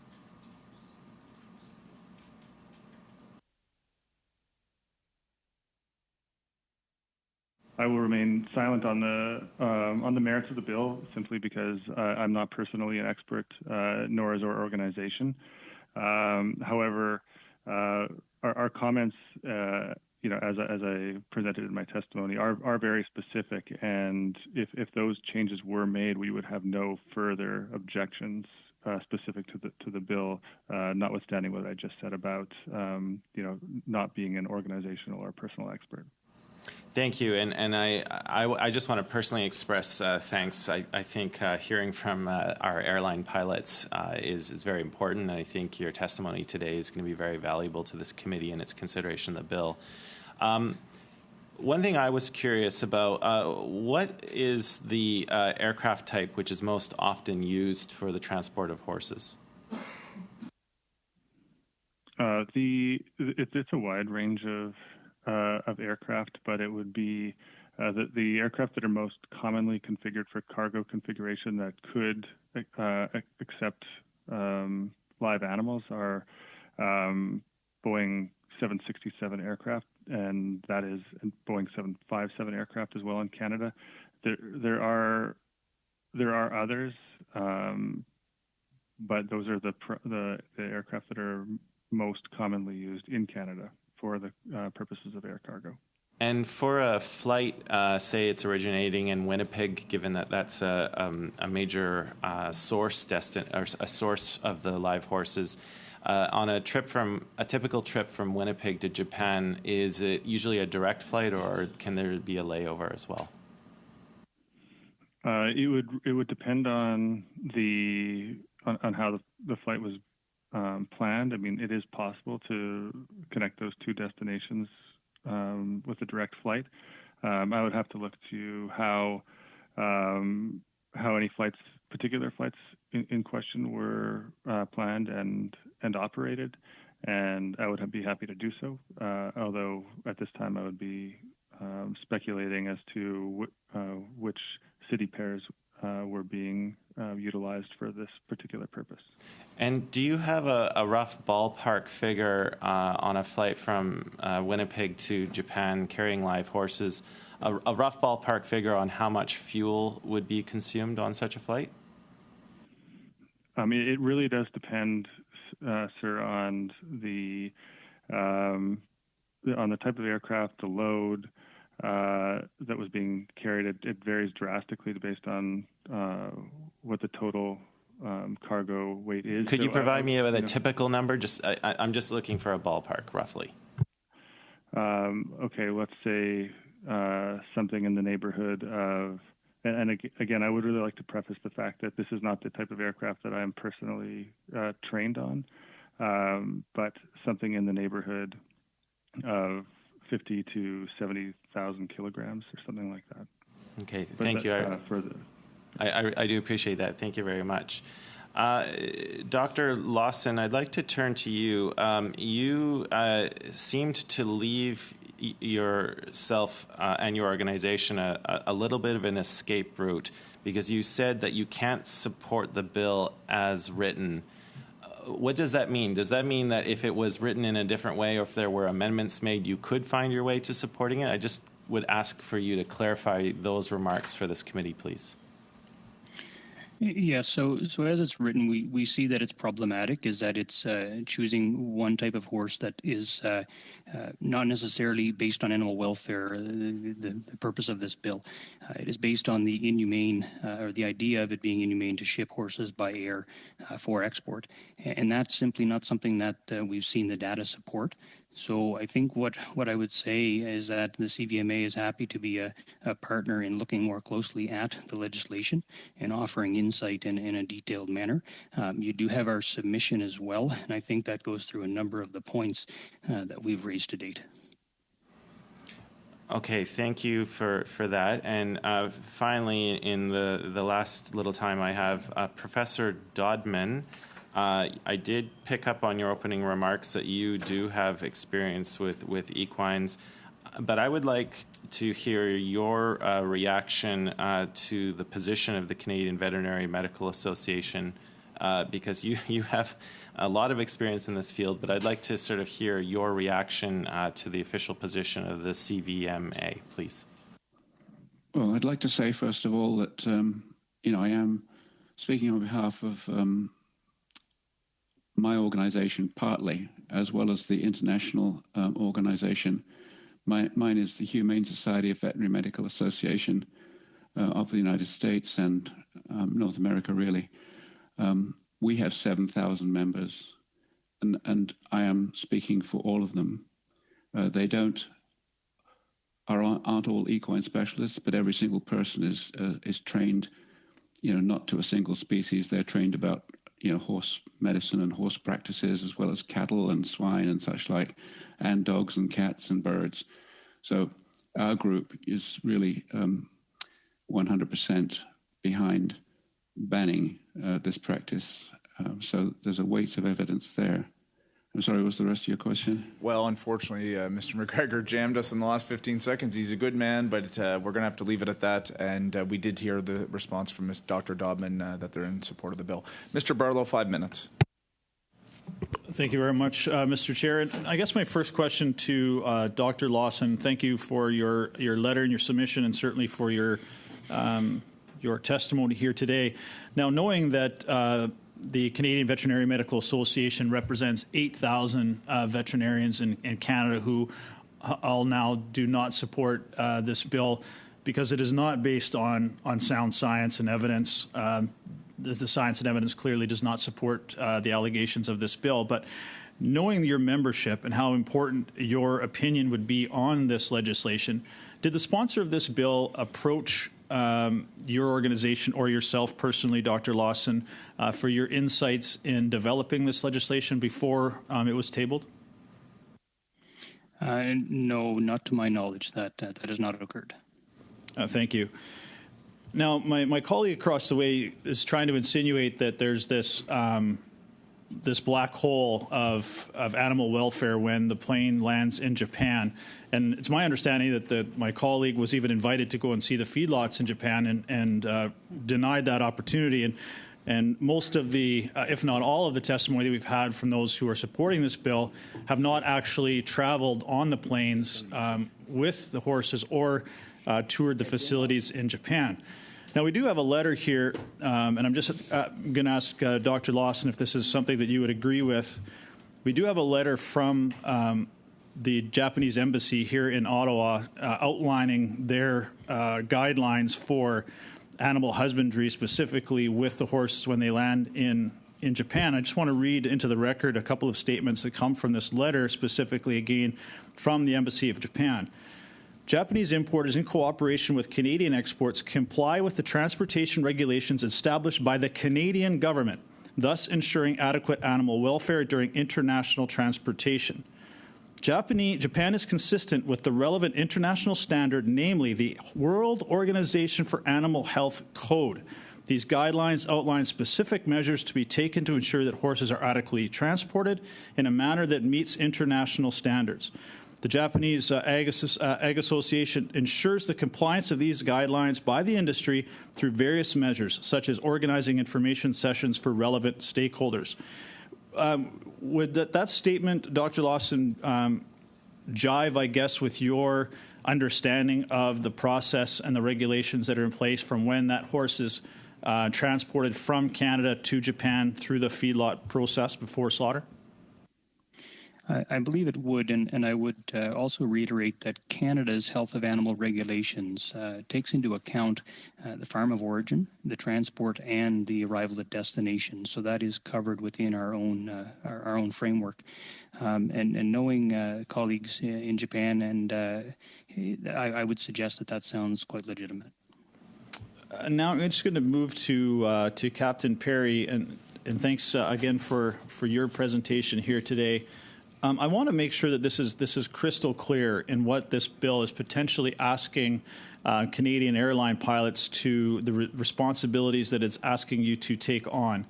Speaker 2: I will remain silent on the merits of the bill simply because I'm not personally an expert, nor is our organization. However, our comments, as I presented in my testimony, are very specific, and if those changes were made, we would have no further objections specific to the bill, notwithstanding what I just said about not being an organizational or personal expert.
Speaker 10: Thank you, and I just want to personally express thanks. I think hearing from our airline pilots is very important, and I think your testimony today is going to be very valuable to this committee in its consideration of the bill. One thing I was curious about, what is the aircraft type which is most often used for the transport of horses?
Speaker 2: It's a wide range of aircraft, but it would be the aircraft that are most commonly configured for cargo configuration that could accept live animals are Boeing 767 aircraft, and that is Boeing 757 aircraft as well in Canada. There are others, but those are the aircraft that are most commonly used in Canada for the purposes of air cargo.
Speaker 10: And for a flight, say it's originating in Winnipeg, given that that's a major source of the live horses, on a typical trip from Winnipeg to Japan, is it usually a direct flight, or can there be a layover as well?
Speaker 2: It would depend on how the flight was planned. I mean, it is possible to connect those two destinations with a direct flight. I would have to look to how any particular flights in question were planned and operated, and I would be happy to do so. Although at this time I would be speculating as to which city pairs were being utilized for this particular purpose.
Speaker 10: And do you have a rough ballpark figure on a flight from Winnipeg to Japan carrying live horses, a rough ballpark figure on how much fuel would be consumed on such a flight?
Speaker 2: I mean, it really does depend, sir, on the type of aircraft, the load that was being carried. It varies drastically based on what the total cargo weight is.
Speaker 10: Could you provide me with a
Speaker 2: you know,
Speaker 10: typical number? I'm just looking for a ballpark, roughly.
Speaker 2: Okay, let's say something in the neighborhood of, and again, I would really like to preface the fact that this is not the type of aircraft that I am personally trained on, but something in the neighborhood of 50 to 70,000 kilograms or something like that.
Speaker 10: Okay, thank you. I do appreciate that. Thank you very much. Dr. Lawson, I'd like to turn to you. You seemed to leave yourself and your organization a little bit of an escape route because you said that you can't support the bill as written. What does that mean? Does that mean that if it was written in a different way or if there were amendments made, you could find your way to supporting it? I just would ask for you to clarify those remarks for this committee, please.
Speaker 4: Yes, so as it's written, we see that it's problematic, is that it's choosing one type of horse that is not necessarily based on animal welfare, the purpose of this bill. It is based on the inhumane, or the idea of it being inhumane to ship horses by air for export. And that's simply not something that we've seen the data support. So I think what I would say is that the CVMA is happy to be a partner in looking more closely at the legislation and offering insight in a detailed manner. You do have our submission as well, and I think that goes through a number of the points that we've raised to date.
Speaker 10: Okay, thank you for that. And finally, in the last little time I have, Professor Dodman, I did pick up on your opening remarks that you do have experience with equines, but I would like to hear your reaction to the position of the Canadian Veterinary Medical Association, because you have a lot of experience in this field, but I'd like to sort of hear your reaction to the official position of the CVMA, please.
Speaker 7: Well, I'd like to say, first of all, that, I am speaking on behalf of my organization partly, as well as the international organization. Mine is the Humane Society of Veterinary Medical Association of the United States and North America, really. We have 7,000 members, and I am speaking for all of them. They aren't all equine specialists, but every single person is trained, not to a single species. They're trained about horse medicine and horse practices, as well as cattle and swine and such like, and dogs and cats and birds. So our group is really 100% behind banning this practice. So there's a weight of evidence there. I'm sorry, what was the rest of your question?
Speaker 1: Well, unfortunately, Mr. McGregor jammed us in the last 15 seconds. He's a good man, but we're going to have to leave it at that. And we did hear the response from Dr. Dodman that they're in support of the bill. Mr. Barlow, 5 minutes.
Speaker 11: Thank you very much, Mr. Chair. And I guess my first question to Dr. Lawson, thank you for your letter and your submission, and certainly for your testimony here today. Now, knowing that the Canadian Veterinary Medical Association represents 8,000 veterinarians in Canada who all now do not support this bill because it is not based on sound science and evidence. The science and evidence clearly does not support the allegations of this bill. But knowing your membership and how important your opinion would be on this legislation, did the sponsor of this bill approach your organization or yourself personally, Dr. Lawson, for your insights in developing this legislation before it was tabled?
Speaker 4: No, not to my knowledge. That has not occurred.
Speaker 11: Thank you. Now, my colleague across the way is trying to insinuate that there's this this black hole of animal welfare when the plane lands in Japan. And it's my understanding that my colleague was even invited to go and see the feedlots in Japan and denied that opportunity. And most of the, if not all of the testimony that we've had from those who are supporting this bill have not actually traveled on the planes with the horses or toured the facilities in Japan. Now, we do have a letter here, and I'm just going to ask Dr. Lawson if this is something that you would agree with. We do have a letter from the Japanese embassy here in Ottawa outlining their guidelines for animal husbandry, specifically with the horses when they land in Japan. I just want to read into the record a couple of statements that come from this letter, specifically again from the Embassy of Japan. Japanese importers, in cooperation with Canadian exports, comply with the transportation regulations established by the Canadian government, thus ensuring adequate animal welfare during international transportation. Japan is consistent with the relevant international standard, namely the World Organization for Animal Health Code. These guidelines outline specific measures to be taken to ensure that horses are adequately transported in a manner that meets international standards. The Japanese Ag Association ensures the compliance of these guidelines by the industry through various measures, such as organizing information sessions for relevant stakeholders. Would that statement, Dr. Lawson, jive, I guess, with your understanding of the process and the regulations that are in place from when that horse is transported from Canada to Japan through the feedlot process before slaughter?
Speaker 4: I believe it would, and I would also reiterate that Canada's health of animal regulations takes into account the farm of origin, the transport, and the arrival at destination. So that is covered within our own framework. And knowing colleagues in Japan, and I would suggest that sounds quite legitimate.
Speaker 11: Now I'm just going to move to Captain Perry, and thanks again for your presentation here today. I want to make sure that this is crystal clear in what this bill is potentially asking Canadian airline pilots to the responsibilities that it's asking you to take on.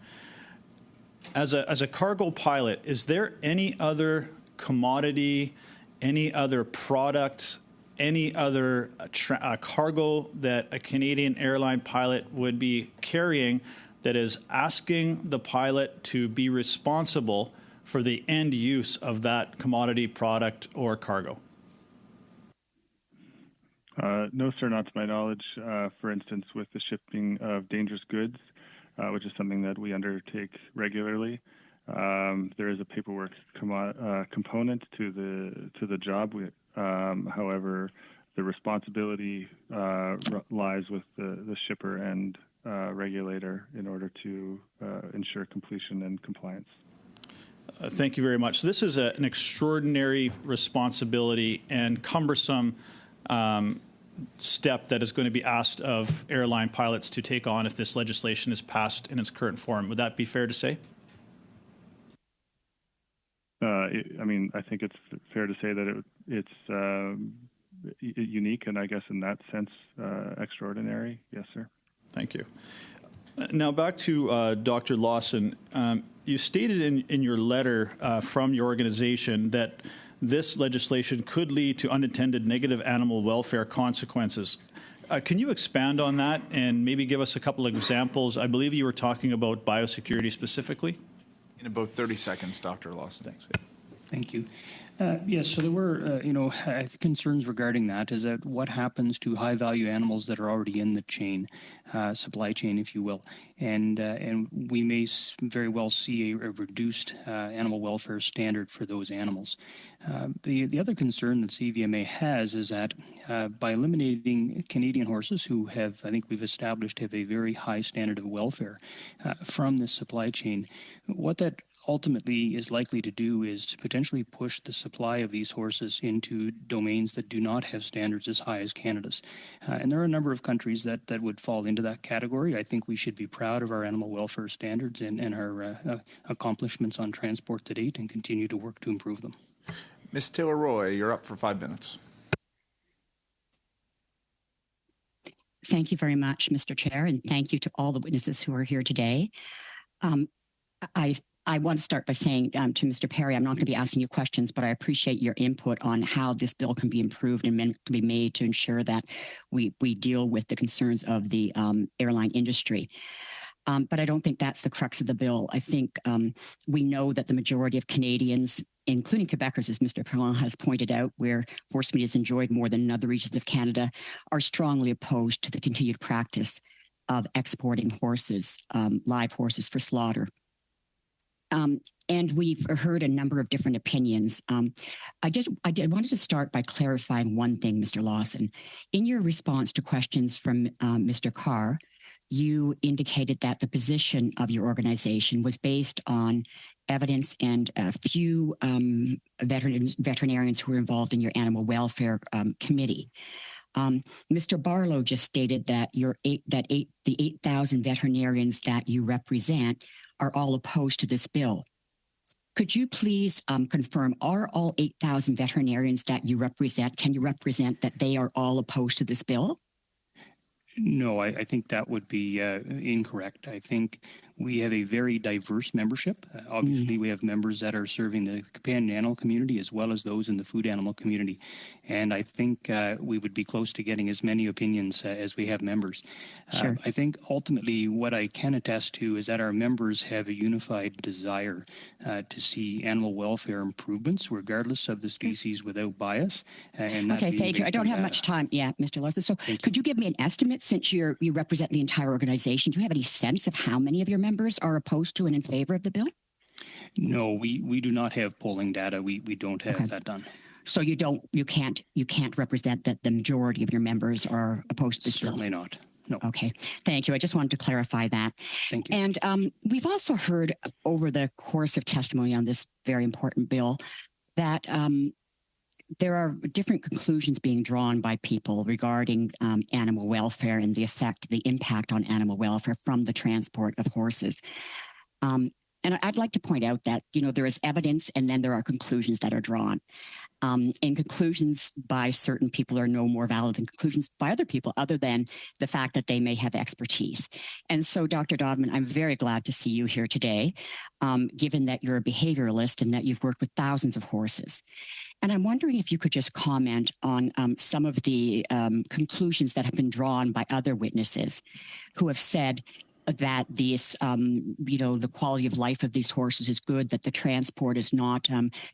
Speaker 11: As a cargo pilot, is there any other commodity, any other product, any other cargo that a Canadian airline pilot would be carrying that is asking the pilot to be responsible for the end use of that commodity, product, or cargo?
Speaker 2: No, sir, not to my knowledge. For instance, with the shipping of dangerous goods, which is something that we undertake regularly, there is a paperwork component to the job. However, the responsibility lies with the shipper and regulator in order to ensure completion and compliance.
Speaker 11: Thank you very much. So this is an extraordinary responsibility and cumbersome step that is going to be asked of airline pilots to take on if this legislation is passed in its current form. Would that be fair to say?
Speaker 2: I think it's fair to say that it's unique, and I guess in that sense, extraordinary. Yes, sir.
Speaker 11: Thank you. Now back to Dr. Lawson. You stated in your letter from your organization that this legislation could lead to unintended negative animal welfare consequences. Can you expand on that and maybe give us a couple of examples? I believe you were talking about biosecurity specifically.
Speaker 1: In about 30 seconds, Dr. Lawson.
Speaker 11: Thanks.
Speaker 4: Thank you. Yes, so there were, concerns regarding that. Is that what happens to high-value animals that are already in the chain, supply chain, if you will, and we may very well see a reduced animal welfare standard for those animals. The other concern that CVMA has is that by eliminating Canadian horses, who have, I think we've established, have a very high standard of welfare from this supply chain, what that ultimately is likely to do is potentially push the supply of these horses into domains that do not have standards as high as Canada's. And there are a number of countries that would fall into that category. I think we should be proud of our animal welfare standards and our accomplishments on transport to date and continue to work to improve them.
Speaker 1: Ms. Taylor-Roy, you're up for 5 minutes.
Speaker 12: Thank you very much, Mr. Chair, and thank you to all the witnesses who are here today. I want to start by saying to Mr. Perry, I'm not going to be asking you questions, but I appreciate your input on how this bill can be improved and can be made to ensure that we deal with the concerns of the airline industry. But I don't think that's the crux of the bill. I think we know that the majority of Canadians, including Quebecers, as Mr. Perrin has pointed out, where horse meat is enjoyed more than in other regions of Canada, are strongly opposed to the continued practice of exporting horses, live horses for slaughter. And we've heard a number of different opinions. I wanted to start by clarifying one thing, Mr. Lawson. In your response to questions from Mr. Carr, you indicated that the position of your organization was based on evidence and a few veterinarians who were involved in your animal welfare committee. Mr. Barlow just stated that the 8,000 veterinarians that you represent are all opposed to this bill. Could you please confirm, are all 8,000 veterinarians that you represent, can you represent that they are all opposed to this bill?
Speaker 4: No, I think that would be incorrect. I think we have a very diverse membership. Obviously, we have members that are serving the companion animal community as well as those in the food animal community. And I think we would be close to getting as many opinions as we have members.
Speaker 12: Sure.
Speaker 4: I think ultimately what I can attest to is that our members have a unified desire to see animal welfare improvements, regardless of the species, without bias.
Speaker 12: Okay, thank you. I don't have much time. Yeah, Mr. Lawson. So could you give me an estimate, since you represent the entire organization? Do you have any sense of how many of your members are opposed to and in favor of the bill?
Speaker 4: No, we do not have polling data. We don't have that done.
Speaker 12: So you can't represent that the majority of your members are opposed to this bill?
Speaker 4: Certainly not. No.
Speaker 12: Okay. Thank you. I just wanted to clarify that.
Speaker 4: Thank you.
Speaker 12: And we've also heard over the course of testimony on this very important bill that there are different conclusions being drawn by people regarding animal welfare and the impact on animal welfare from the transport of horses. And I'd like to point out that, there is evidence and then there are conclusions that are drawn. And conclusions by certain people are no more valid than conclusions by other people, other than the fact that they may have expertise. And so, Dr. Dodman, I'm very glad to see you here today, given that you're a behavioralist and that you've worked with thousands of horses. And I'm wondering if you could just comment on some of the conclusions that have been drawn by other witnesses who have said that this, the quality of life of these horses is good, that the transport is not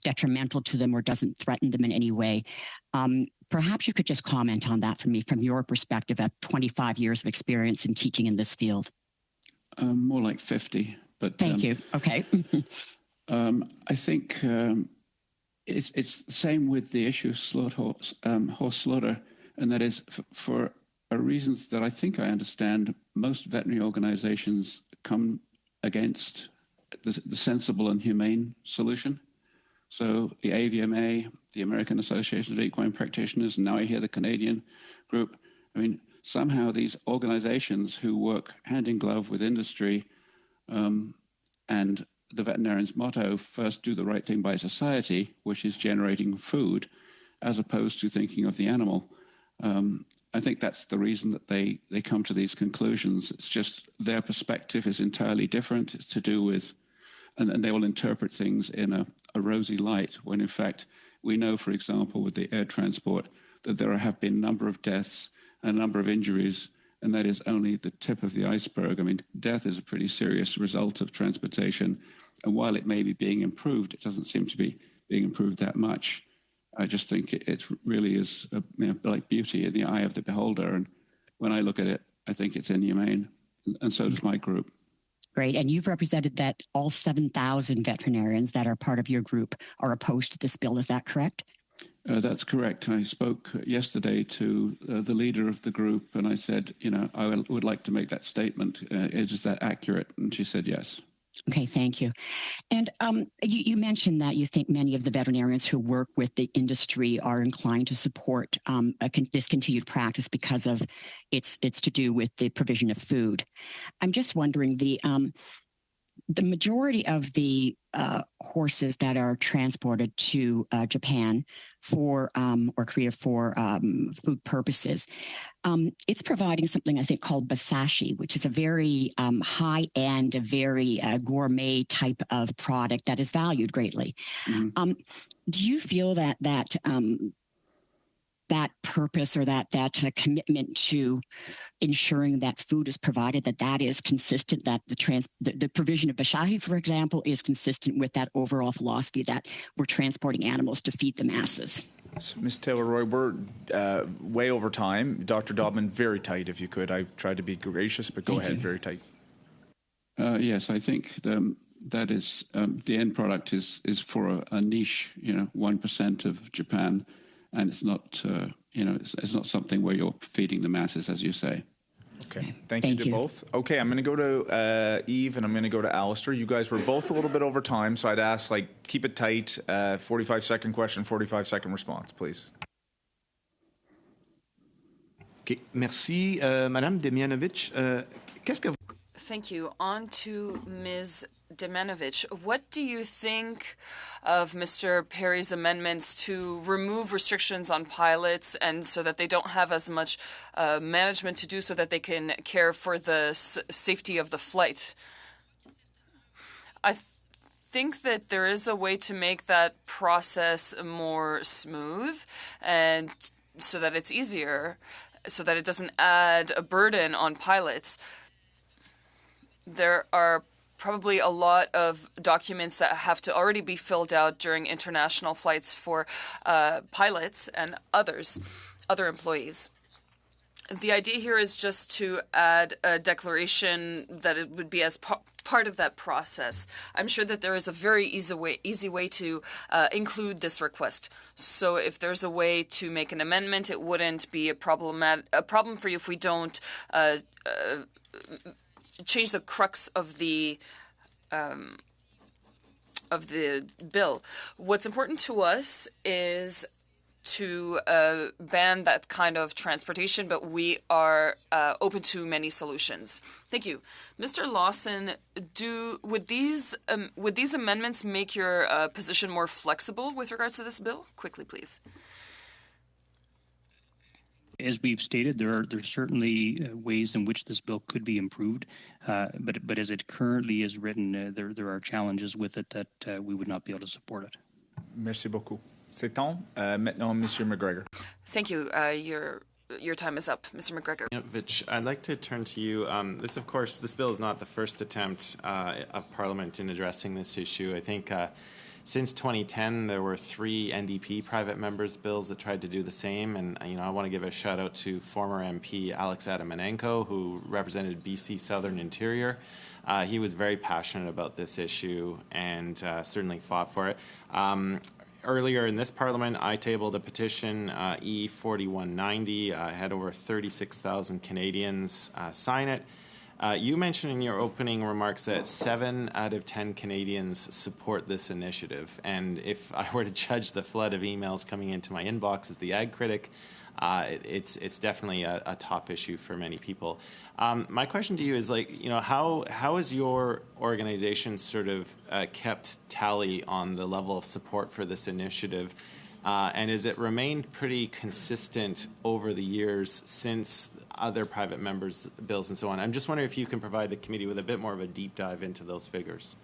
Speaker 12: detrimental to them or doesn't threaten them in any way. Perhaps you could just comment on that for me from your perspective of 25 years of experience in teaching in this field.
Speaker 7: More like 50. But
Speaker 12: thank you. Okay.
Speaker 7: I think it's the same with the issue of horse slaughter, and that is for reasons that I think I understand, most veterinary organizations come against the sensible and humane solution. So the AVMA, the American Association of Equine Practitioners, and now I hear the Canadian group. I mean, somehow these organizations who work hand in glove with industry and the veterinarian's motto, first do the right thing by society, which is generating food, as opposed to thinking of the animal. I think that's the reason that they come to these conclusions. It's just their perspective is entirely different. It's to do with, and they will interpret things in a rosy light, when in fact we know, for example, with the air transport, that there have been a number of deaths and a number of injuries, and that is only the tip of the iceberg. I mean, death is a pretty serious result of transportation, and while it may be being improved, it doesn't seem to be being improved that much. I just think it really is like beauty in the eye of the beholder. And when I look at it, I think it's inhumane. And so does my group.
Speaker 12: Great. And you've represented that all 7,000 veterinarians that are part of your group are opposed to this bill. Is that correct?
Speaker 7: That's correct. I spoke yesterday to the leader of the group, and I said, I would like to make that statement. Is that accurate? And she said yes.
Speaker 12: Okay, thank you. And you mentioned that you think many of the veterinarians who work with the industry are inclined to support discontinued practice because of it's to do with the provision of food. I'm just wondering, the majority of the horses that are transported to Japan for or Korea for food purposes, it's providing something I think called basashi, which is a very high-end, a very gourmet type of product that is valued greatly. Mm-hmm. Do you feel that purpose or that commitment to ensuring that food is provided, that is consistent, that the provision of basashi, for example, is consistent with that overall philosophy that we're transporting animals to feed the masses?
Speaker 1: So, Ms. Taylor-Roy, we're way over time. Dr. Dodman, very tight, if you could. I tried to be gracious, but go ahead, very tight. Yes, I think that is the end product is for a niche, 1% of Japan. And it's not, it's not something where you're feeding the masses, as you say. Okay. Thank you to both. Okay, I'm going to go to Eve and I'm going to go to Alistair. You guys were both a little bit over time, so I'd ask, keep it tight. 45-second question, 45-second response, please.
Speaker 13: Okay. Merci. Madame Demianovic, qu'est-ce que vous...
Speaker 6: Thank you. On to Ms. Demanovic. What do you think of Mr. Perry's amendments to remove restrictions on pilots and so that they don't have as much management to do so that they can care for the safety of the flight? I think that there is a way to make that process more smooth and so that it's easier, so that it doesn't add a burden on pilots. There are probably a lot of documents that have to already be filled out during international flights for pilots and other employees. The idea here is just to add a declaration that it would be as part of that process. I'm sure that there is a very easy way to include this request. So if there's a way to make an amendment, it wouldn't be a problem for you if we don't change the crux of the bill. What's important to us is to ban that kind of transportation, but we are open to many solutions. Thank you. Mr. Lawson, would these amendments make your position more flexible with regards to this bill? Quickly, please.
Speaker 4: As we've stated, there are certainly ways in which this bill could be improved, but as it currently is written, there are challenges with it that we would not be able to support it.
Speaker 1: Merci beaucoup. C'est temps. Maintenant, Monsieur McGregor.
Speaker 6: Thank you. Your time is up, Mr. McGregor.
Speaker 10: Vich, I'd like to turn to you. This bill is not the first attempt of Parliament in addressing this issue. I think since 2010, there were 3 NDP private members' bills that tried to do the same. And I want to give a shout out to former MP Alex Adamanenko, who represented BC Southern Interior. He was very passionate about this issue and certainly fought for it. Earlier in this Parliament, I tabled a petition, E4190. I had over 36,000 Canadians sign it. You mentioned in your opening remarks that 7 out of 10 Canadians support this initiative. And if I were to judge the flood of emails coming into my inbox as the ag critic, it's definitely a top issue for many people. My question to you is, how has your organization sort of kept tally on the level of support for this initiative? And has it remained pretty consistent over the years since other private members' bills and so on? I'm just wondering if you can provide the committee with a bit more of a deep dive into those figures.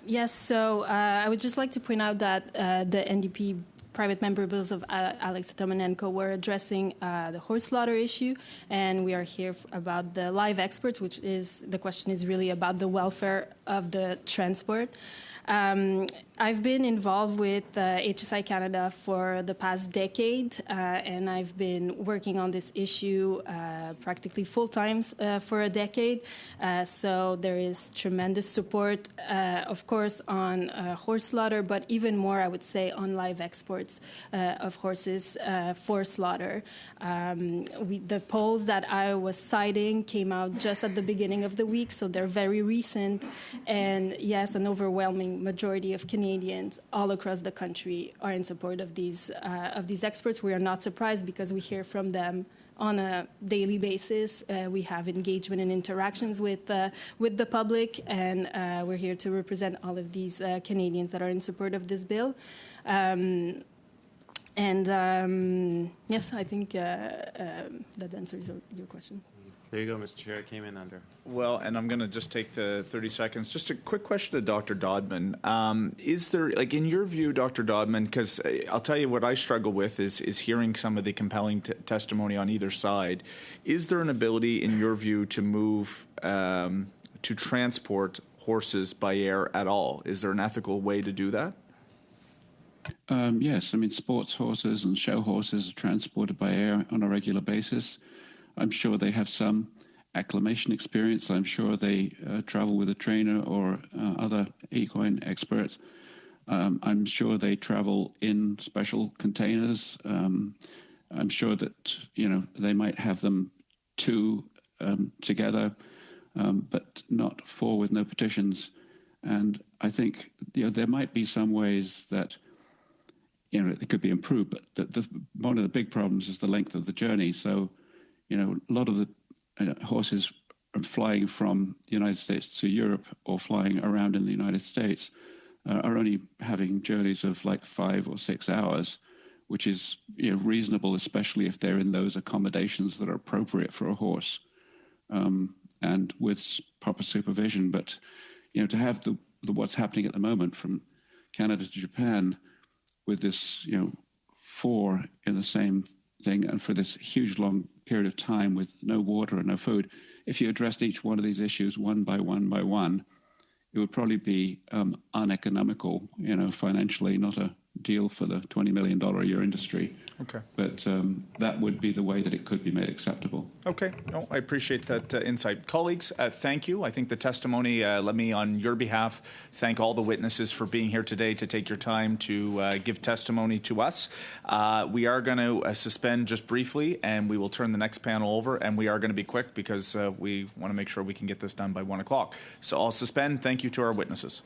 Speaker 5: Yes, so I would just like to point out that the NDP private member bills of Alex Tomanenko were addressing the horse slaughter issue, and we are here about the live exports, which is, the question is really about the welfare of the transport. I've been involved with HSI Canada for the past decade, and I've been working on this issue practically full-time for a decade. So there is tremendous support, of course, on horse slaughter, but even more, I would say, on live exports of horses for slaughter. The polls that I was citing came out just at the beginning of the week, so they're very recent. And yes, an overwhelming majority of Canadians all across the country are in support of these experts. We are not surprised because we hear from them on a daily basis. We have engagement and interactions with the public, and we're here to represent all of these Canadians that are in support of this bill. Yes, I think that answers your question.
Speaker 10: There you go, Mr. Chair. It came in under.
Speaker 1: Well, and I'm going to just take the 30 seconds. Just a quick question to Dr. Dodman. Is there, in your view, Dr. Dodman, because I'll tell you what I struggle with is hearing some of the compelling testimony on either side. Is there an ability, in your view, to move, to transport horses by air at all? Is there an ethical way to do that?
Speaker 7: Yes. I mean, sports horses and show horses are transported by air on a regular basis. I'm sure they have some acclimation experience. I'm sure they travel with a trainer or other equine experts. I'm sure they travel in special containers. I'm sure that, they might have them to together, but not 4 with no petitions. And I think there might be some ways that it could be improved, but one of the big problems is the length of the journey. So, a lot of the horses flying from the United States to Europe or flying around in the United States are only having journeys of like 5 or 6 hours, which is reasonable, especially if they're in those accommodations that are appropriate for a horse and with proper supervision. But to have the what's happening at the moment from Canada to Japan with this 4 in the same thing, and for this huge long period of time with no water and no food, if you addressed each one of these issues one by one by one, it would probably be uneconomical, financially, not a deal for the $20 million a year industry.
Speaker 1: Okay.
Speaker 7: But that would be the way that it could be made acceptable.
Speaker 1: Okay. No, I appreciate that insight. Colleagues, thank you. I think the testimony, let me on your behalf thank all the witnesses for being here today to take your time to give testimony to us. We are going to suspend just briefly, and we will turn the next panel over, and we are going to be quick because we want to make sure we can get this done by 1 o'clock. So I'll suspend. Thank you to our witnesses.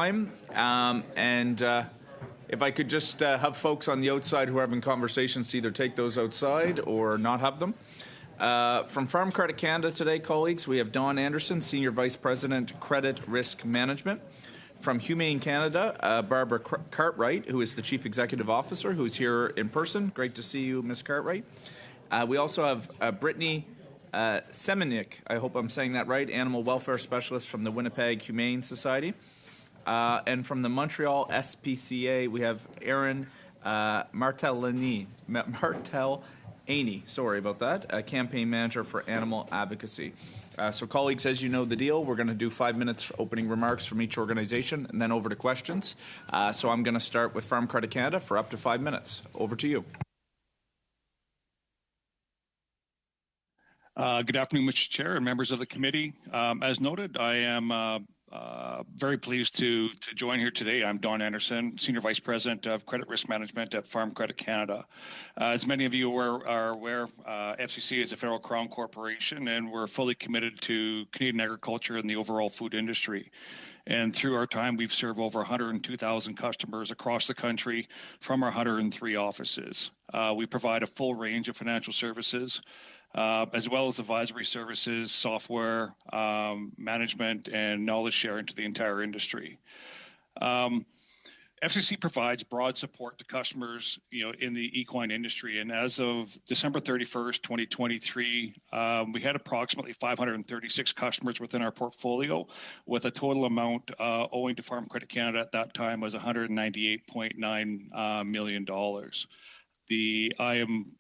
Speaker 1: time. If I could just have folks on the outside who are having conversations to either take those outside or not have them. From Farm Credit Canada today, colleagues, we have Don Anderson, Senior Vice President, Credit Risk Management. From Humane Canada, Barbara Cartwright, who is the Chief Executive Officer, who's here in person. Great to see you, Ms. Cartwright. We also have Brittany Semenik, I hope I'm saying that right, Animal Welfare Specialist from the Winnipeg Humane Society. And from the Montreal SPCA, we have Aaron Martellani, sorry about that, Campaign Manager for Animal Advocacy. So colleagues, as you know the deal, we're going to do 5 minutes opening remarks from each organization and then over to questions. So I'm going to start with Farm Credit Canada for up to 5 minutes. Over to you.
Speaker 14: Good afternoon, Mr. Chair and members of the committee. As noted, I am very pleased to join here today. I'm Don Anderson, Senior Vice President of Credit Risk Management at Farm Credit Canada. As many of you are aware, FCC is a federal crown corporation, and we're fully committed to Canadian agriculture and the overall food industry. And through our time, we've served over 102,000 customers across the country from our 103 offices. We provide a full range of financial services, as well as advisory services, software, management, and knowledge sharing to the entire industry. FCC provides broad support to customers, in the equine industry. And as of December 31st, 2023, we had approximately 536 customers within our portfolio, with a total amount owing to Farm Credit Canada at that time was $198.9 million. I am,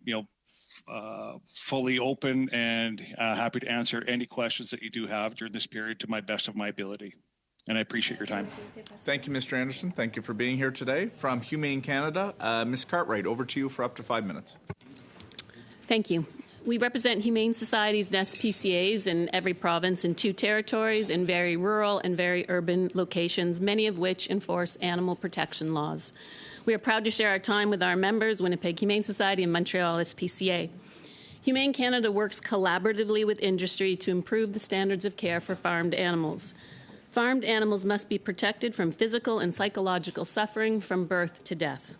Speaker 14: fully open and happy to answer any questions that you do have during this period to my best of my ability. And I appreciate your time.
Speaker 1: Thank you, Mr. Anderson. Thank you for being here today. From Humane Canada, Ms. Cartwright, over to you for up to 5 minutes.
Speaker 15: Thank you. We represent humane societies and SPCAs in every province in 2 territories, in very rural and very urban locations, many of which enforce animal protection laws. We are proud to share our time with our members, Winnipeg Humane Society and Montreal SPCA. Humane Canada works collaboratively with industry to improve the standards of care for farmed animals. Farmed animals must be protected from physical and psychological suffering from birth to death.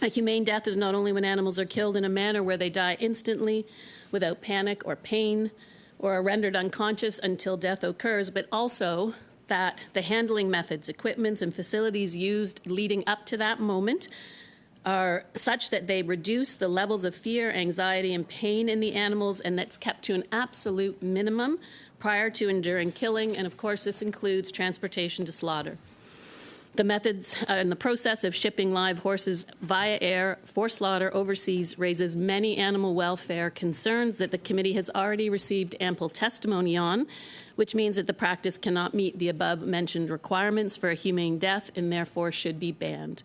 Speaker 15: A humane death is not only when animals are killed in a manner where they die instantly, without panic or pain, or are rendered unconscious until death occurs, but also that the handling methods, equipments, and facilities used leading up to that moment are such that they reduce the levels of fear, anxiety, and pain in the animals, and that's kept to an absolute minimum prior to and during killing. And of course, this includes transportation to slaughter. The methods and the process of shipping live horses via air for slaughter overseas raises many animal welfare concerns that the committee has already received ample testimony on, which means that the practice cannot meet the above-mentioned requirements for a humane death and therefore should be banned.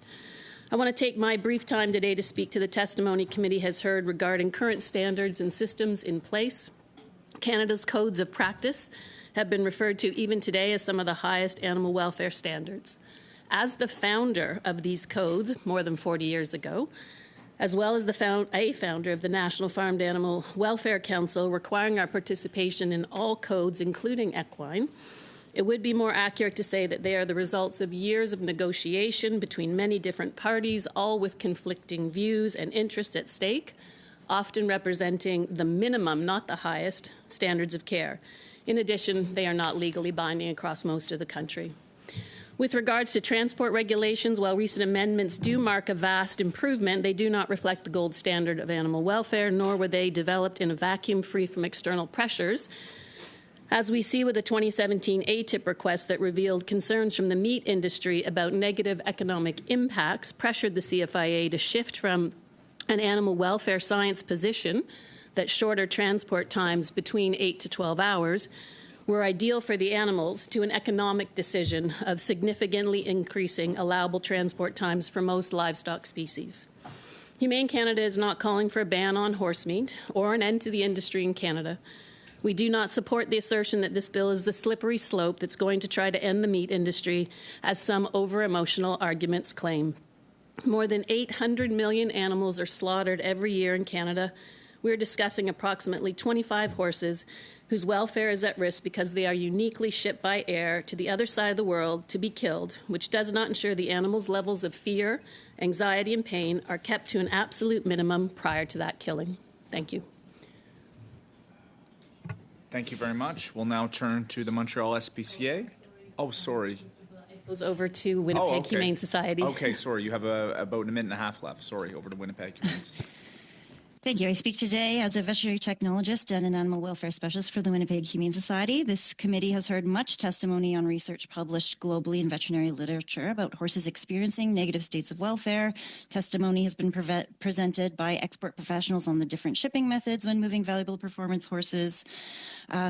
Speaker 15: I want to take my brief time today to speak to the testimony committee has heard regarding current standards and systems in place. Canada's codes of practice have been referred to even today as some of the highest animal welfare standards. As the founder of these codes more than 40 years ago, as well as a founder of the National Farmed Animal Welfare Council requiring our participation in all codes, including equine, it would be more accurate to say that they are the results of years of negotiation between many different parties, all with conflicting views and interests at stake, often representing the minimum, not the highest, standards of care. In addition, they are not legally binding across most of the country. With regards to transport regulations, while recent amendments do mark a vast improvement, they do not reflect the gold standard of animal welfare, nor were they developed in a vacuum free from external pressures. As we see with the 2017 ATIP request that revealed concerns from the meat industry about negative economic impacts, pressured the CFIA to shift from an animal welfare science position that shorter transport times between 8 to 12 hours were ideal for the animals to an economic decision of significantly increasing allowable transport times for most livestock species. Humane Canada is not calling for a ban on horse meat or an end to the industry in Canada. We do not support the assertion that this bill is the slippery slope that's going to try to end the meat industry, as some over-emotional arguments claim. More than 800 million animals are slaughtered every year in Canada, We're discussing approximately 25 horses whose welfare is at risk because they are uniquely shipped by air to the other side of the world to be killed, which does not ensure the animals' levels of fear, anxiety, and pain are kept to an absolute minimum prior to that killing. Thank you.
Speaker 1: Thank you very much. We'll now turn to the Montreal SPCA. Oh, sorry.
Speaker 15: It goes over to Winnipeg Humane Society.
Speaker 1: Okay, sorry. You have about a minute and a half left. Sorry, over to Winnipeg Humane Society.
Speaker 16: Thank you. I speak today as a veterinary technologist and an animal welfare specialist for the Winnipeg Humane Society. This committee has heard much testimony on research published globally in veterinary literature about horses experiencing negative states of welfare. Testimony has been presented by expert professionals on the different shipping methods when moving valuable performance horses.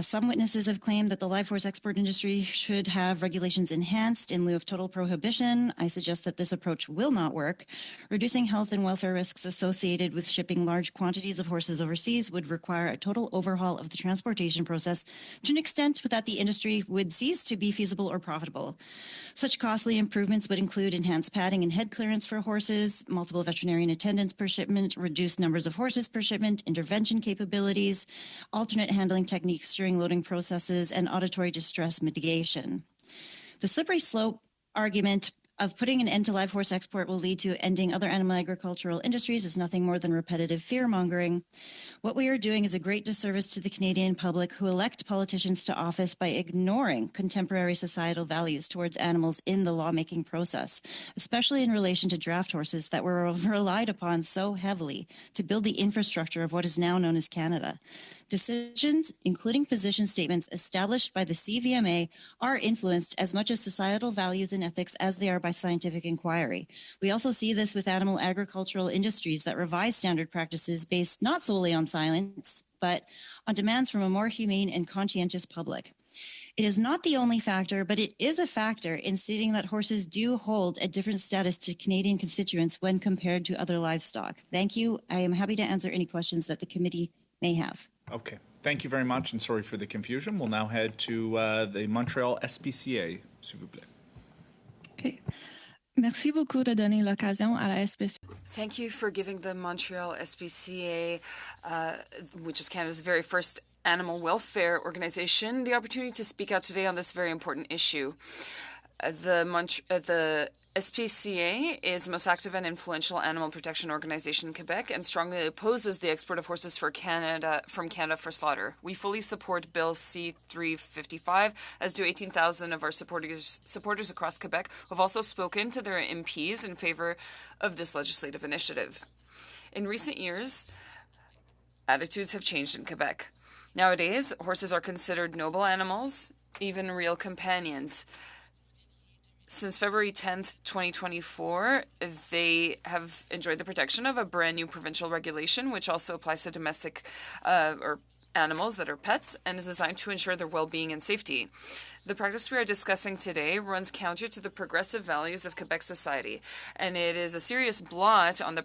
Speaker 16: Some witnesses have claimed that the live horse export industry should have regulations enhanced in lieu of total prohibition. I suggest that this approach will not work. Reducing health and welfare risks associated with shipping large quantities of horses overseas would require a total overhaul of the transportation process to an extent that the industry would cease to be feasible or profitable. Such costly improvements would include enhanced padding and head clearance for horses, multiple veterinarian attendants per shipment, reduced numbers of horses per shipment, intervention capabilities, alternate handling techniques during loading processes, and auditory distress mitigation. The slippery slope argument of putting an end to live horse export will lead to ending other animal agricultural industries is nothing more than repetitive fear-mongering. What we are doing is a great disservice to the Canadian public who elect politicians to office by ignoring contemporary societal values towards animals in the lawmaking process, especially in relation to draft horses that were relied upon so heavily to build the infrastructure of what is now known as Canada. Decisions, including position statements established by the CVMA, are influenced as much as societal values and ethics as they are by scientific inquiry. We also see this with animal agricultural industries that revise standard practices based not solely on science, but on demands from a more humane and conscientious public. It is not the only factor, but it is a factor in stating that horses do hold a different status to Canadian constituents when compared to other livestock. Thank you. I am happy to answer any questions that the committee may have.
Speaker 1: Okay. Thank you very much, and sorry for the confusion. We'll now head to the Montreal SPCA, s'il vous plaît.
Speaker 17: Okay. Merci beaucoup de donner l'occasion à la SPCA.
Speaker 6: Thank you for giving the Montreal SPCA, which is Canada's very first animal welfare organization, the opportunity to speak out today on this very important issue. The SPCA is the most active and influential animal protection organization in Quebec and strongly opposes the export of horses from Canada for slaughter. We fully support Bill C-355, as do 18,000 of our supporters across Quebec, who have also spoken to their MPs in favor of this legislative initiative. In recent years, attitudes have changed in Quebec. Nowadays, horses are considered noble animals, even real companions. Since February 10th, 2024, they have enjoyed the protection of a brand new provincial regulation, which also applies to domestic or animals that are pets and is designed to ensure their well-being and safety. The practice we are discussing today runs counter to the progressive values of Quebec society, and it is a serious blot on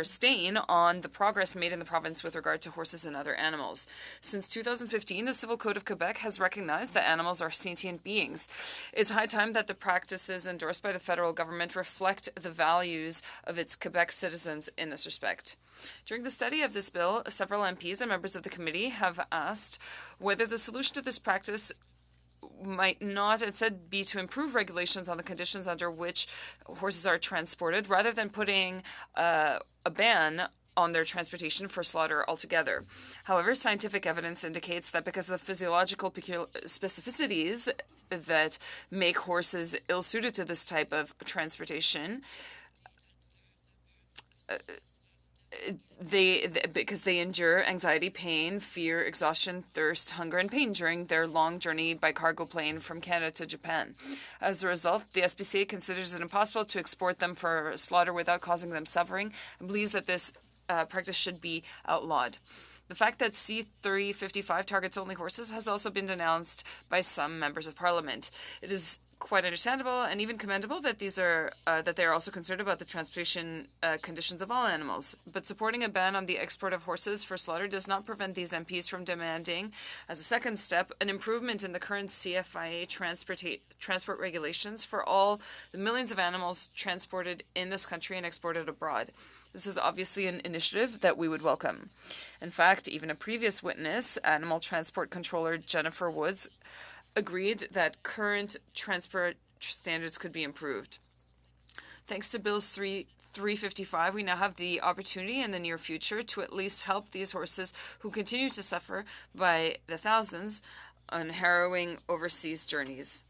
Speaker 6: stain on the progress made in the province with regard to horses and other animals. Since 2015, the Civil Code of Quebec has recognized that animals are sentient beings. It's high time that the practices endorsed by the federal government reflect the values of its Quebec citizens in this respect. During the study of this bill, several MPs and members of the committee have asked whether the solution to this practice might not instead be to improve regulations on the conditions under which horses are transported, rather than putting a ban on their transportation for slaughter altogether. However, scientific evidence indicates that because of the physiological specificities that make horses ill-suited to this type of transportation, because they endure anxiety, pain, fear, exhaustion, thirst, hunger, and pain during their long journey by cargo plane from Canada to Japan. As a result, the SPCA considers it impossible to export them for slaughter without causing them suffering and believes that this practice should be outlawed. The fact that C-355 targets only horses has also been denounced by some members of Parliament. It is quite understandable and even commendable that they are also concerned about the transportation conditions of all animals. But supporting a ban on the export of horses for slaughter does not prevent these MPs from demanding, as a second step, an improvement in the current CFIA transport regulations for all the millions of animals transported in this country and exported abroad. This is obviously an initiative that we would welcome. In fact, even a previous witness, Animal Transport Controller Jennifer Woods, agreed that current transport standards could be improved. Thanks to Bills 355, we now have the opportunity in the near future to at least help these horses who continue to suffer by the thousands on harrowing overseas journeys.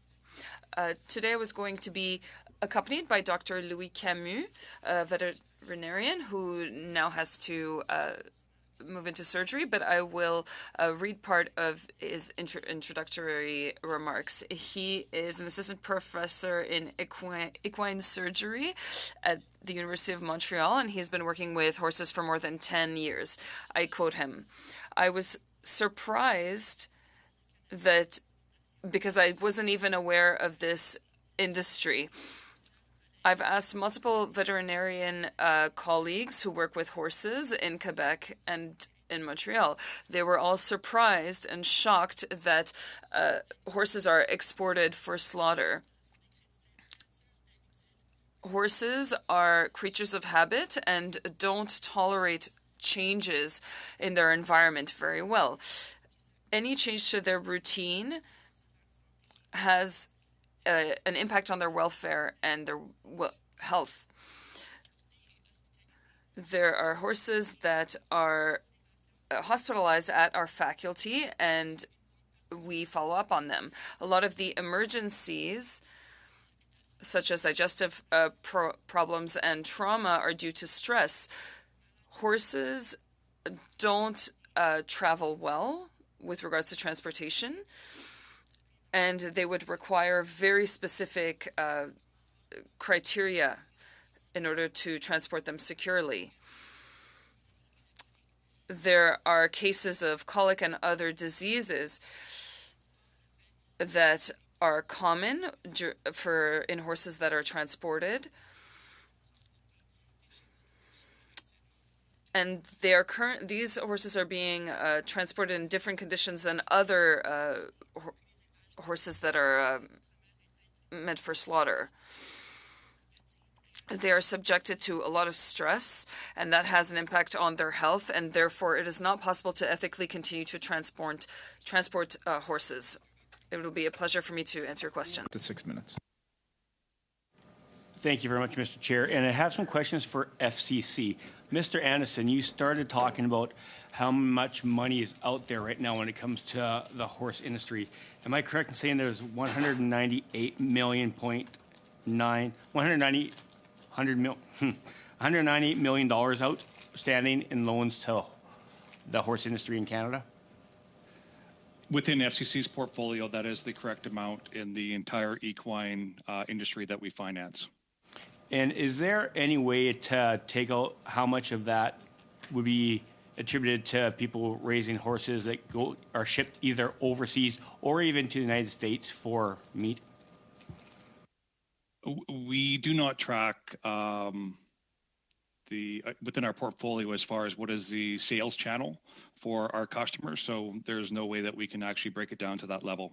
Speaker 6: Today I was going to be accompanied by Dr. Louis Camus, a veterinarian who now has to move into surgery, but I will read part of his introductory remarks. He is an assistant professor in equine surgery at the University of Montreal, and he's been working with horses for more than 10 years. I quote him, "I was surprised that, because I wasn't even aware of this industry. I've asked multiple veterinarian colleagues who work with horses in Quebec and in Montreal. They were all surprised and shocked that horses are exported for slaughter. Horses are creatures of habit and don't tolerate changes in their environment very well. Any change to their routine has an impact on their welfare and their health. There are horses that are hospitalized at our faculty, and we follow up on them. A lot of the emergencies, such as digestive problems and trauma, are due to stress. Horses don't travel well with regards to transportation, and they would require very specific criteria in order to transport them securely. There are cases of colic and other diseases that are common in horses that are transported. And these horses are being transported in different conditions than other horses that are meant for slaughter. They are subjected to a lot of stress, and that has an impact on their health, and therefore it is not possible to ethically continue to transport horses. It will be a pleasure for me to answer your question.
Speaker 1: To 6 minutes.
Speaker 8: Thank you very much, Mr. Chair. And I have some questions for FCC. Mr. Anderson, you started talking about how much money is out there right now when it comes to the horse industry. Am I correct in saying there's $198 million outstanding in loans to the horse industry in Canada?
Speaker 14: Within FCC's portfolio, that is the correct amount in the entire equine industry that we finance.
Speaker 8: And is there any way to take out how much of that would be attributed to people raising horses that are shipped either overseas or even to the United States for meat?
Speaker 14: We do not track within our portfolio as far as what is the sales channel for our customers, so there's no way that we can actually break it down to that level.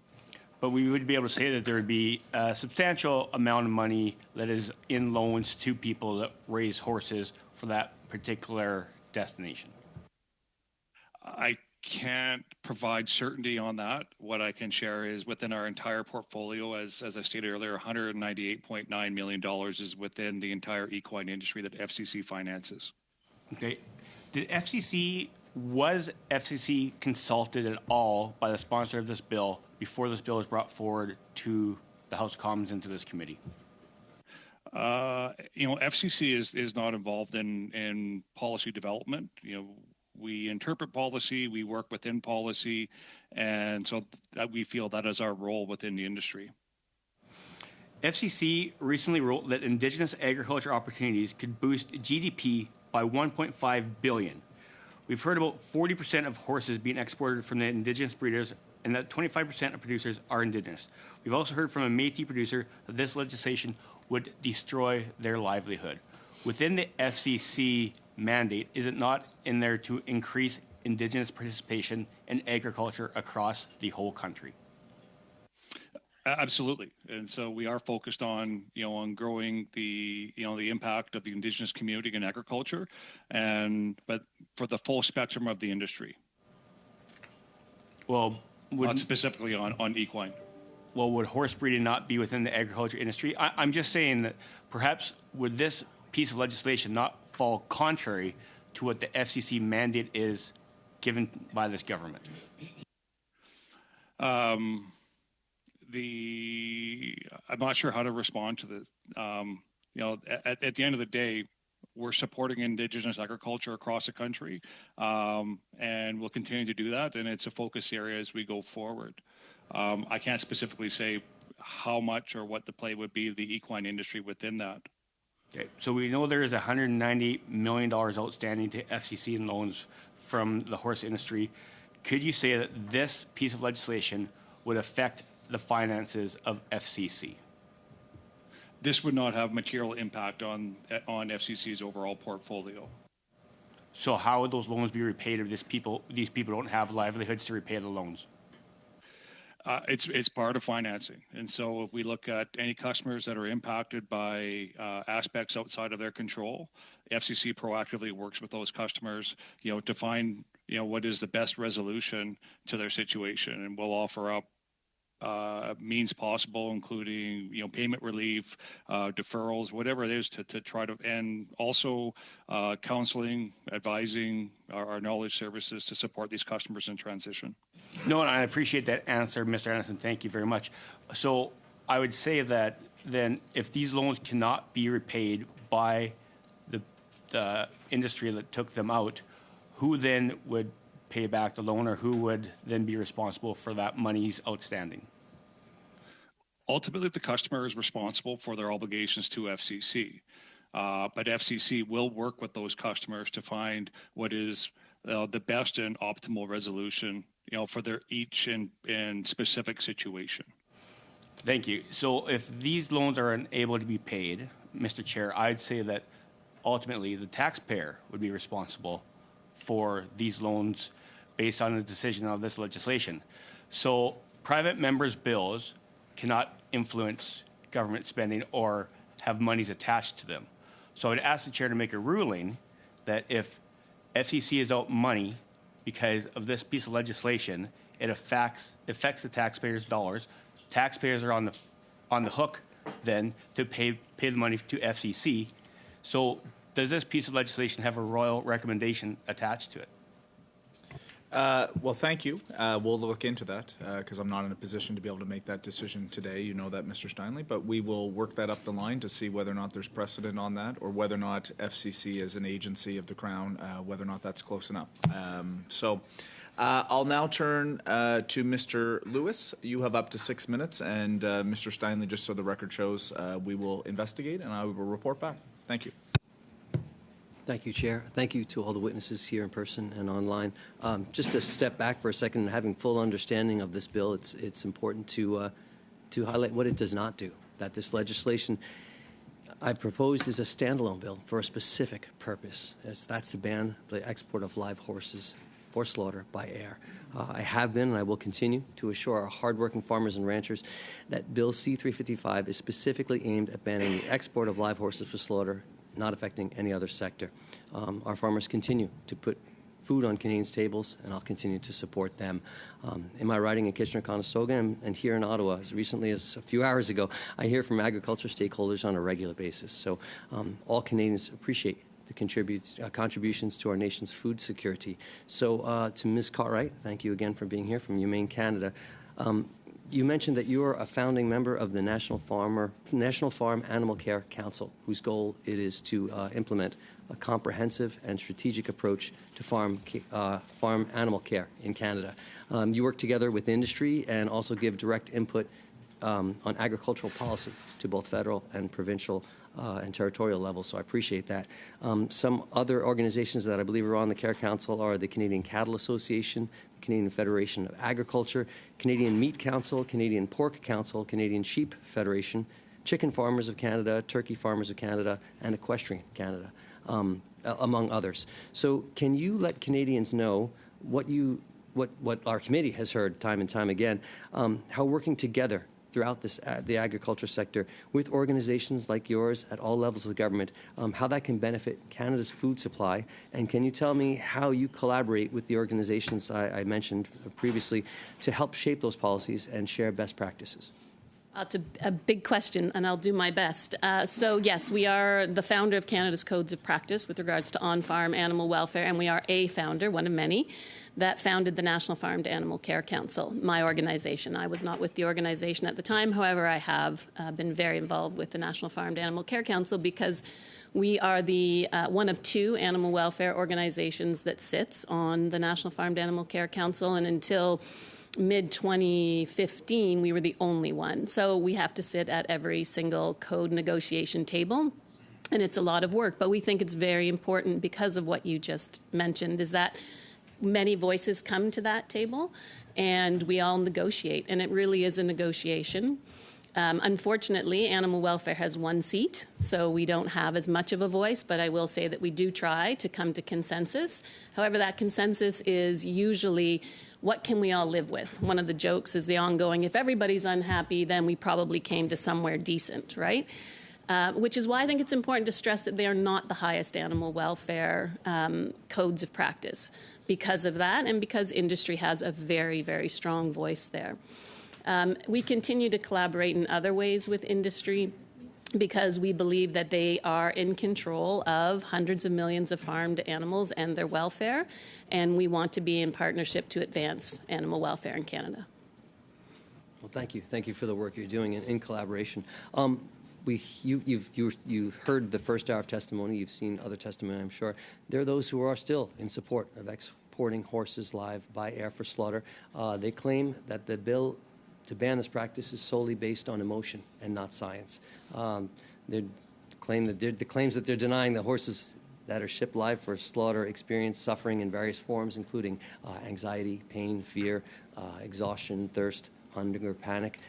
Speaker 8: But we would be able to say that there would be a substantial amount of money that is in loans to people that raise horses for that particular destination.
Speaker 14: I can't provide certainty on that. What I can share is within our entire portfolio, as I stated earlier, $198.9 million is within the entire equine industry that FCC finances.
Speaker 8: Okay. Was FCC consulted at all by the sponsor of this bill before this bill was brought forward to the House of Commons and to this committee?
Speaker 14: FCC is not involved in policy development. We interpret policy, we work within policy, and so we feel that is our role within the industry.
Speaker 8: FCC recently ruled that Indigenous agriculture opportunities could boost GDP by $1.5 billion. We've heard about 40% of horses being exported from the Indigenous breeders and that 25% of producers are Indigenous. We've also heard from a Métis producer that this legislation would destroy their livelihood. Within the FCC mandate, is it not in there to increase Indigenous participation in agriculture across the whole country?
Speaker 14: Absolutely, and so we are focused on on growing the the impact of the Indigenous community in agriculture, but for the full spectrum of the industry.
Speaker 8: Well,
Speaker 14: not specifically on equine.
Speaker 8: Well, would horse breeding not be within the agriculture industry? I'm just saying that perhaps would this piece of legislation not fall contrary to what the FCC mandate is given by this government?
Speaker 14: I'm not sure how to respond to this. At the end of the day, we're supporting Indigenous agriculture across the country, and we'll continue to do that. And it's a focus area as we go forward. I can't specifically say how much or what the play would be of the equine industry within that.
Speaker 8: Okay, so we know there is $190 million outstanding to FCC in loans from the horse industry. Could you say that this piece of legislation would affect the finances of FCC?
Speaker 14: This would not have material impact on FCC's overall portfolio.
Speaker 8: So how would those loans be repaid if these people don't have livelihoods to repay the loans?
Speaker 14: It's part of financing, and so if we look at any customers that are impacted by aspects outside of their control, FCC proactively works with those customers, to find what is the best resolution to their situation, and we'll offer up means possible, including payment relief, deferrals, whatever it is to try to, and also counseling, advising, our knowledge services to support these customers in transition.
Speaker 8: No, and I appreciate that answer, Mr. Anderson. Thank you very much. So I would say that then if these loans cannot be repaid by the industry that took them out, who then would pay back the loan, or who would then be responsible for that money's outstanding?
Speaker 14: Ultimately, the customer is responsible for their obligations to FCC, but FCC will work with those customers to find what is the best and optimal resolution, for their each and specific situation.
Speaker 8: Thank you. So if these loans are unable to be paid, Mr. Chair, I'd say that ultimately the taxpayer would be responsible for these loans based on the decision of this legislation. So private members' bills cannot influence government spending or have monies attached to them. So I'd ask the chair to make a ruling that if FCC is out money because of this piece of legislation, it affects the taxpayers' dollars. Taxpayers are on the hook then to pay the money to FCC. So does this piece of legislation have a royal recommendation attached to it?
Speaker 1: Well, thank you. We'll look into that because I'm not in a position to be able to make that decision today. You know that, Mr. Steinley, but we will work that up the line to see whether or not there's precedent on that, or whether or not FCC as an agency of the Crown, whether or not that's close enough. I'll now turn to Mr. Lewis. You have up to 6 minutes, and Mr. Steinley, just so the record shows, we will investigate and I will report back. Thank you.
Speaker 18: Thank you, Chair. Thank you to all the witnesses here in person and online. Just to step back for a second and having full understanding of this bill, it's important to highlight what it does not do. That this legislation I proposed is a standalone bill for a specific purpose, as that's to ban the export of live horses for slaughter by air. I have been and I will continue to assure our hardworking farmers and ranchers that Bill C-355 is specifically aimed at banning the export of live horses for slaughter, not affecting any other sector. Our farmers continue to put food on Canadians' tables, and I'll continue to support them. In my riding in Kitchener-Conestoga and here in Ottawa, as recently as a few hours ago, I hear from agriculture stakeholders on a regular basis. So all Canadians appreciate the contributions to our nation's food security. So to Ms. Cartwright, thank you again for being here from Humane Canada. You mentioned that you are a founding member of the National Farm Animal Care Council, whose goal it is to implement a comprehensive and strategic approach to farm animal care in Canada. You work together with industry and also give direct input on agricultural policy to both federal and provincial and territorial levels, so I appreciate that. Some other organizations that I believe are on the Care Council are the Canadian Cattle Association, the Canadian Federation of Agriculture, Canadian Meat Council, Canadian Pork Council, Canadian Sheep Federation, Chicken Farmers of Canada, Turkey Farmers of Canada, and Equestrian Canada, among others. So can you let Canadians know what our committee has heard time and time again, how working together throughout the agriculture sector with organizations like yours at all levels of government, how that can benefit Canada's food supply. And can you tell me how you collaborate with the organizations I mentioned previously to help shape those policies and share best practices?
Speaker 15: That's a big question, and I'll do my best. So, yes, we are the founder of Canada's Codes of Practice with regards to on-farm animal welfare, and we are a founder, one of many, that founded the National Farm to Animal Care Council, my organization. I was not with the organization at the time. However, I have been very involved with the National Farm to Animal Care Council because we are the one of two animal welfare organizations that sits on the National Farm to Animal Care Council, and until mid-2015, we were the only one. So we have to sit at every single code negotiation table, and it's a lot of work. But we think it's very important because of what you just mentioned, is that many voices come to that table, and we all negotiate, and it really is a negotiation. Unfortunately, animal welfare has one seat, so we don't have as much of a voice, but I will say that we do try to come to consensus. However, that consensus is usually, what can we all live with? One of the jokes is the ongoing, if everybody's unhappy, then we probably came to somewhere decent, right? Which is why I think it's important to stress that they are not the highest animal welfare codes of practice because of that, and because industry has a very, very strong voice there. We continue to collaborate in other ways with industry because we believe that they are in control of hundreds of millions of farmed animals and their welfare, and we want to be in partnership to advance animal welfare in Canada.
Speaker 18: Well, thank you. Thank you for the work you're doing in collaboration. You've heard the first hour of testimony. You've seen other testimony, I'm sure. There are those who are still in support of exporting horses live by air for slaughter. They claim that the bill to ban this practice is solely based on emotion and not science. The claims that they're denying the horses that are shipped live for slaughter experience suffering in various forms, including anxiety, pain, fear, exhaustion, thirst, hunger, panic.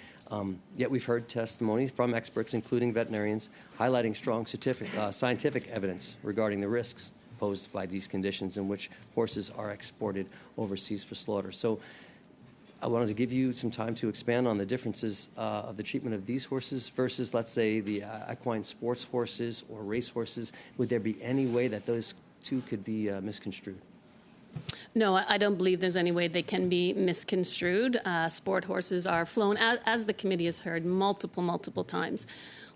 Speaker 18: Yet we've heard testimony from experts, including veterinarians, highlighting strong scientific evidence regarding the risks posed by these conditions in which horses are exported overseas for slaughter. So I wanted to give you some time to expand on the differences of the treatment of these horses versus, let's say, the equine sports horses or race horses. Would there be any way that those two could be misconstrued?
Speaker 15: No, I don't believe there's any way they can be misconstrued. Sport horses are flown, as the committee has heard, multiple times.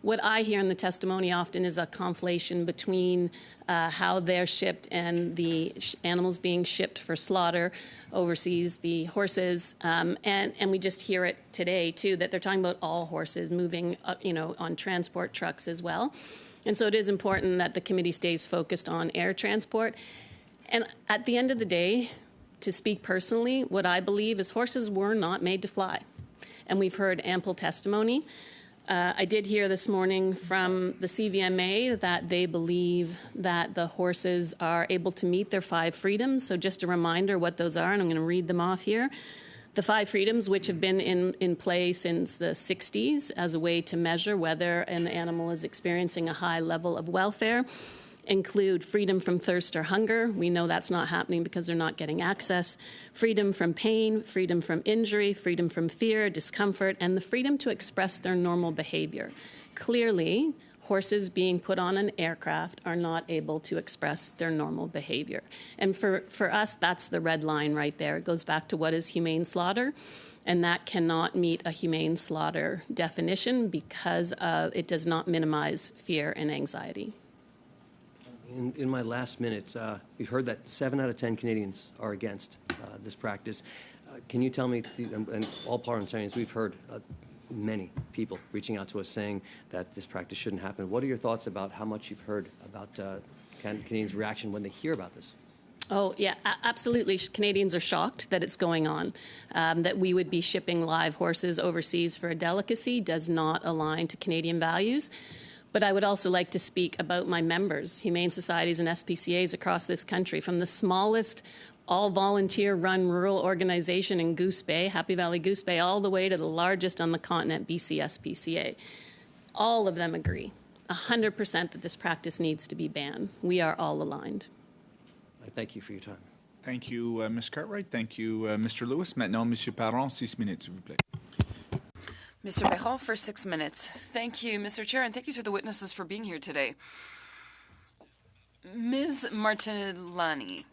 Speaker 15: What I hear in the testimony often is a conflation between how they're shipped and the animals being shipped for slaughter overseas, the horses, and we just hear it today, too, that they're talking about all horses moving, on transport trucks as well. And so it is important that the committee stays focused on air transport. And at the end of the day, to speak personally, what I believe is horses were not made to fly. And we've heard ample testimony. I did hear this morning from the CVMA that they believe that the horses are able to meet their 5 freedoms. So just a reminder what those are, and I'm going to read them off here. The 5 freedoms, which have been in play since the 60s as a way to measure whether an animal is experiencing a high level of welfare, include freedom from thirst or hunger. We know that's not happening because they're not getting access. Freedom from pain, freedom from injury, freedom from fear, discomfort, and the freedom to express their normal behavior. Clearly, horses being put on an aircraft are not able to express their normal behavior. And for us, that's the red line right there. It goes back to what is humane slaughter, and that cannot meet a humane slaughter definition because it does not minimize fear and anxiety.
Speaker 18: In my last minute, we've heard that 7 out of 10 Canadians are against this practice. Can you tell me, and all parliamentarians, we've heard many people reaching out to us saying that this practice shouldn't happen. What are your thoughts about how much you've heard about Canadians' reaction when they hear about this?
Speaker 15: Oh, yeah, absolutely. Canadians are shocked that it's going on. That we would be shipping live horses overseas for a delicacy does not align to Canadian values. But I would also like to speak about my members, humane societies and SPCAs across this country, from the smallest all-volunteer-run rural organization in Goose Bay, Happy Valley Goose Bay, all the way to the largest on the continent, BC SPCA. All of them agree, 100%, that this practice needs to be banned. We are all aligned.
Speaker 18: I thank you for your time.
Speaker 1: Thank you, Ms. Cartwright. Thank you, Mr. Lewis. Maintenant, Monsieur Parent, 6 minutes, s'il vous plaît.
Speaker 6: Mr. Perron for 6 minutes. Thank you, Mr. Chair, and thank you to the witnesses for being here today. Ms. Martinelani,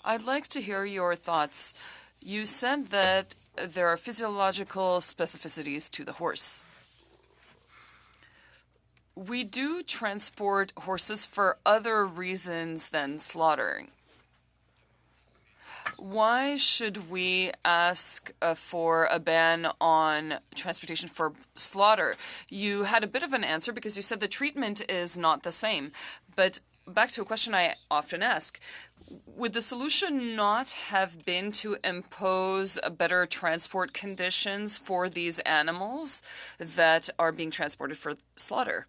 Speaker 6: I'd like to hear your thoughts. You said that there are physiological specificities to the horse. We do transport horses for other reasons than slaughtering. Why should we ask for a ban on transportation for slaughter? You had a bit of an answer because you said the treatment is not the same. But back to a question I often ask. Would the solution not have been to impose better transport conditions for these animals that are being transported for slaughter?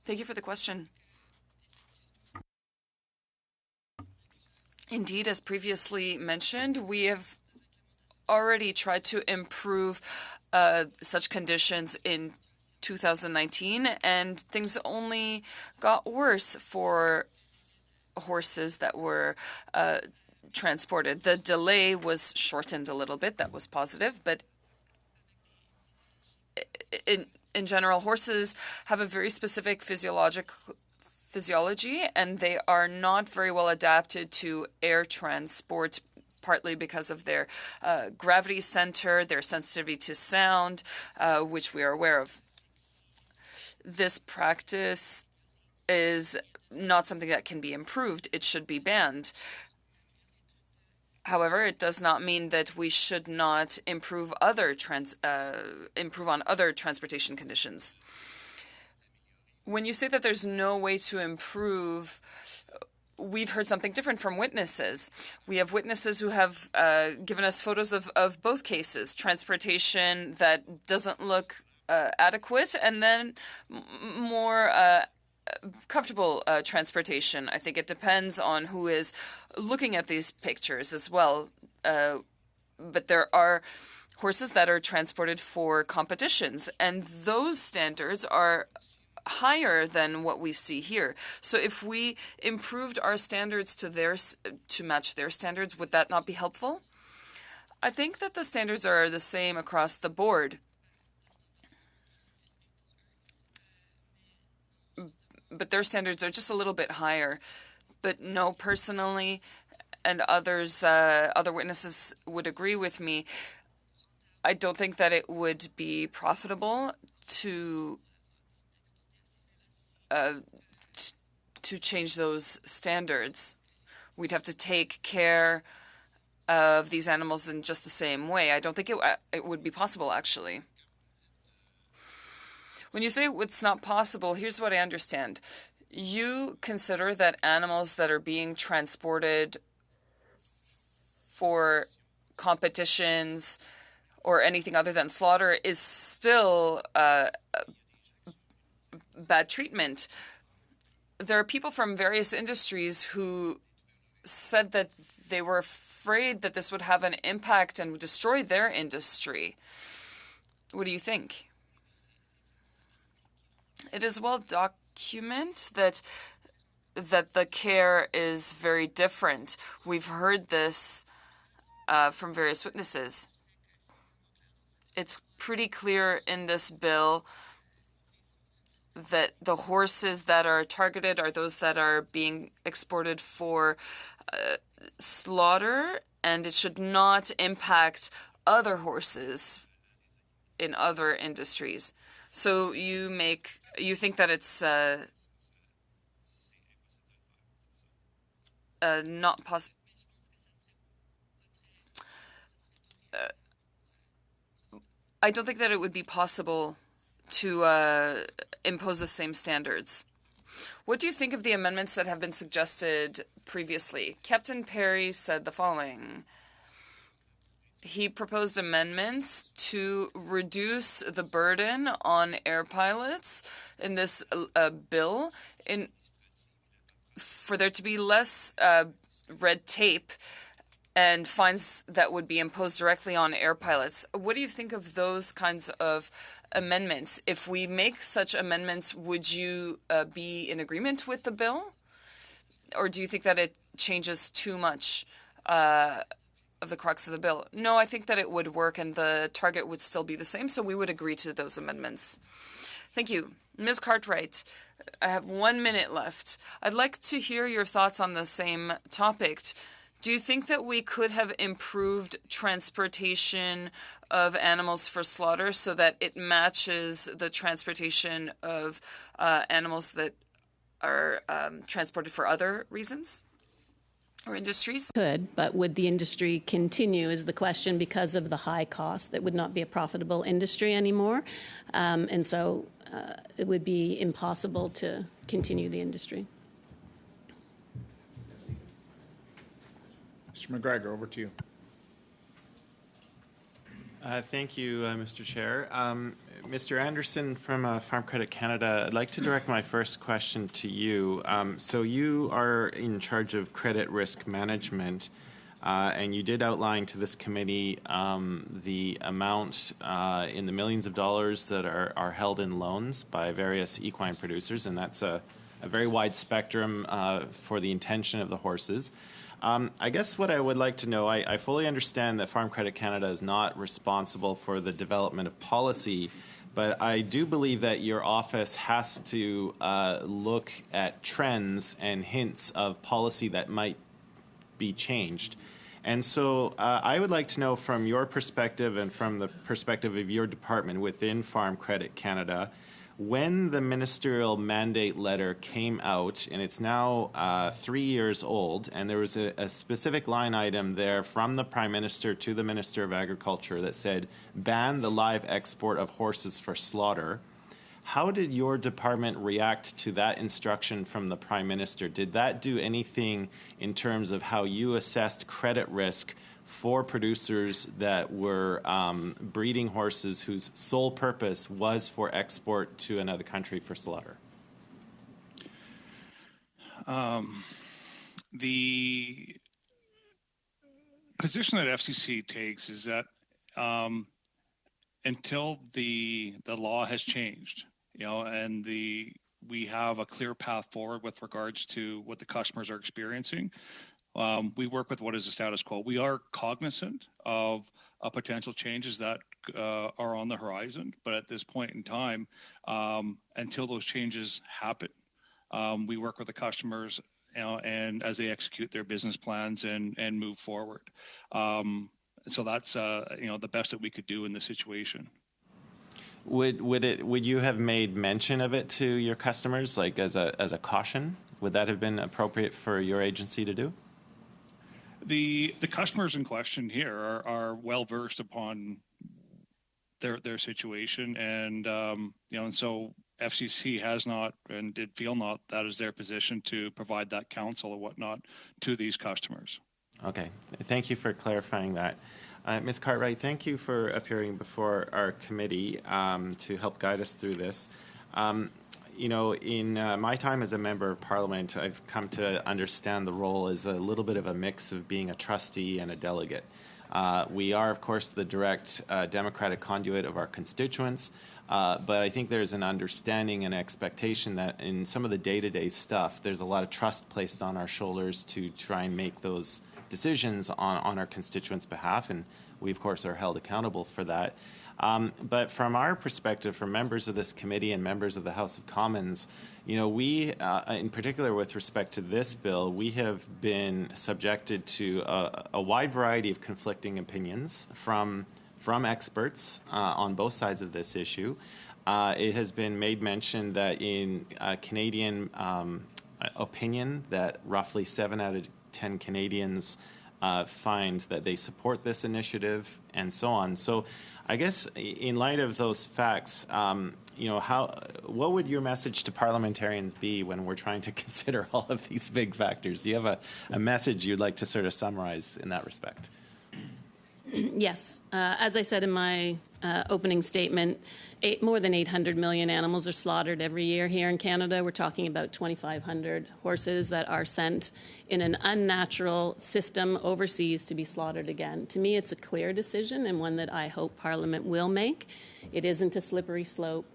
Speaker 6: Thank you for the question. Indeed, as previously mentioned, we have already tried to improve such conditions in 2019, and things only got worse for horses that were transported. The delay was shortened a little bit. That was positive, but in general, horses have a very specific physiology, and they are not very well adapted to air transport, partly because of their gravity center, their sensitivity to sound, which we are aware of. This practice is not something that can be improved. It should be banned. However, it does not mean that we should not improve on other transportation conditions. When you say that there's no way to improve, we've heard something different from witnesses. We have witnesses who have given us photos of both cases, transportation that doesn't look adequate, and then more comfortable transportation. I think it depends on who is looking at these pictures as well. But there are horses that are transported for competitions, and those standards are higher than what we see here. So if we improved our standards to match their standards, would that not be helpful? I think that the standards are the same across the board. But their standards are just a little bit higher. But no, personally, and others, other witnesses would agree with me, I don't think that it would be profitable to change those standards. We'd have to take care of these animals in just the same way. I don't think it would be possible, actually. When you say it's not possible, here's what I understand. You consider that animals that are being transported for competitions or anything other than slaughter is still bad treatment. There are people from various industries who said that they were afraid that this would have an impact and would destroy their industry. What do you think? It is well documented that the care is very different. We've heard this from various witnesses. It's pretty clear in this bill that the horses that are targeted are those that are being exported for slaughter, and it should not impact other horses in other industries. So you think that it's not possible. I don't think that it would be possible to impose the same standards. What do you think of the amendments that have been suggested previously? Captain Perry said the following. He proposed amendments to reduce the burden on air pilots in this bill, for there to be less red tape and fines that would be imposed directly on air pilots. What do you think of those kinds of amendments? If we make such amendments, would you be in agreement with the bill? Or do you think that it changes too much the crux of the bill. No, I think that it would work and the target would still be the same, so we would agree to those amendments. Thank you. Ms. Cartwright, I have 1 minute left. I'd like to hear your thoughts on the same topic. Do you think that we could have improved transportation of animals for slaughter so that it matches the transportation of animals that are transported for other reasons or industries?
Speaker 15: Could, but would the industry continue is the question because of the high cost. That would not be a profitable industry anymore. And so it would be impossible to continue the industry.
Speaker 1: Mr. McGregor, over to you.
Speaker 10: Thank you, Mr. Chair. Mr. Anderson from Farm Credit Canada, I'd like to direct my first question to you. So you are in charge of credit risk management, and you did outline to this committee the amount in the millions of dollars that are held in loans by various equine producers, and that's a very wide spectrum for the intention of the horses. I guess what I would like to know, I fully understand that Farm Credit Canada is not responsible for the development of policy, but I do believe that your office has to look at trends and hints of policy that might be changed. And so I would like to know from your perspective and from the perspective of your department within Farm Credit Canada, when the ministerial mandate letter came out, and it's now 3 years old, and there was a specific line item there from the Prime Minister to the Minister of Agriculture that said, ban the live export of horses for slaughter. How did your department react to that instruction from the Prime Minister? Did that do anything in terms of how you assessed credit risk for producers that were breeding horses whose sole purpose was for export to another country for slaughter?
Speaker 14: The position that FCC takes is that until the law has changed, and we have a clear path forward with regards to what the customers are experiencing, we work with what is the status quo. We are cognizant of potential changes that are on the horizon, but at this point in time, until those changes happen, we work with the customers and as they execute their business plans and move forward. So that's the best that we could do in this situation.
Speaker 10: Would you have made mention of it to your customers, like as a caution? Would that have been appropriate for your agency to do?
Speaker 14: The customers in question here are well versed upon their situation, and and so FCC has not and did feel not that is their position to provide that counsel or whatnot to these customers. Okay,
Speaker 10: thank you for clarifying that. Ms. Cartwright, thank you for appearing before our committee to help guide us through this. In my time as a member of Parliament, I've come to understand the role as a little bit of a mix of being a trustee and a delegate. We are, of course, the direct democratic conduit of our constituents, but I think there's an understanding and expectation that in some of the day-to-day stuff, there's a lot of trust placed on our shoulders to try and make those decisions on our constituents' behalf, and we, of course, are held accountable for that. But from our perspective, from members of this committee and members of the House of Commons, we, in particular with respect to this bill, we have been subjected to a wide variety of conflicting opinions from experts on both sides of this issue. It has been made mention that in Canadian opinion that roughly 7 out of 10 Canadians find that they support this initiative and so on. So I guess in light of those facts, what would your message to parliamentarians be when we're trying to consider all of these big factors? Do you have a message you'd like to sort of summarize in that respect?
Speaker 15: Yes. As I said in my opening statement, more than 800 million animals are slaughtered every year here in Canada. We're talking about 2,500 horses that are sent in an unnatural system overseas to be slaughtered again. To me, it's a clear decision and one that I hope Parliament will make. It isn't a slippery slope.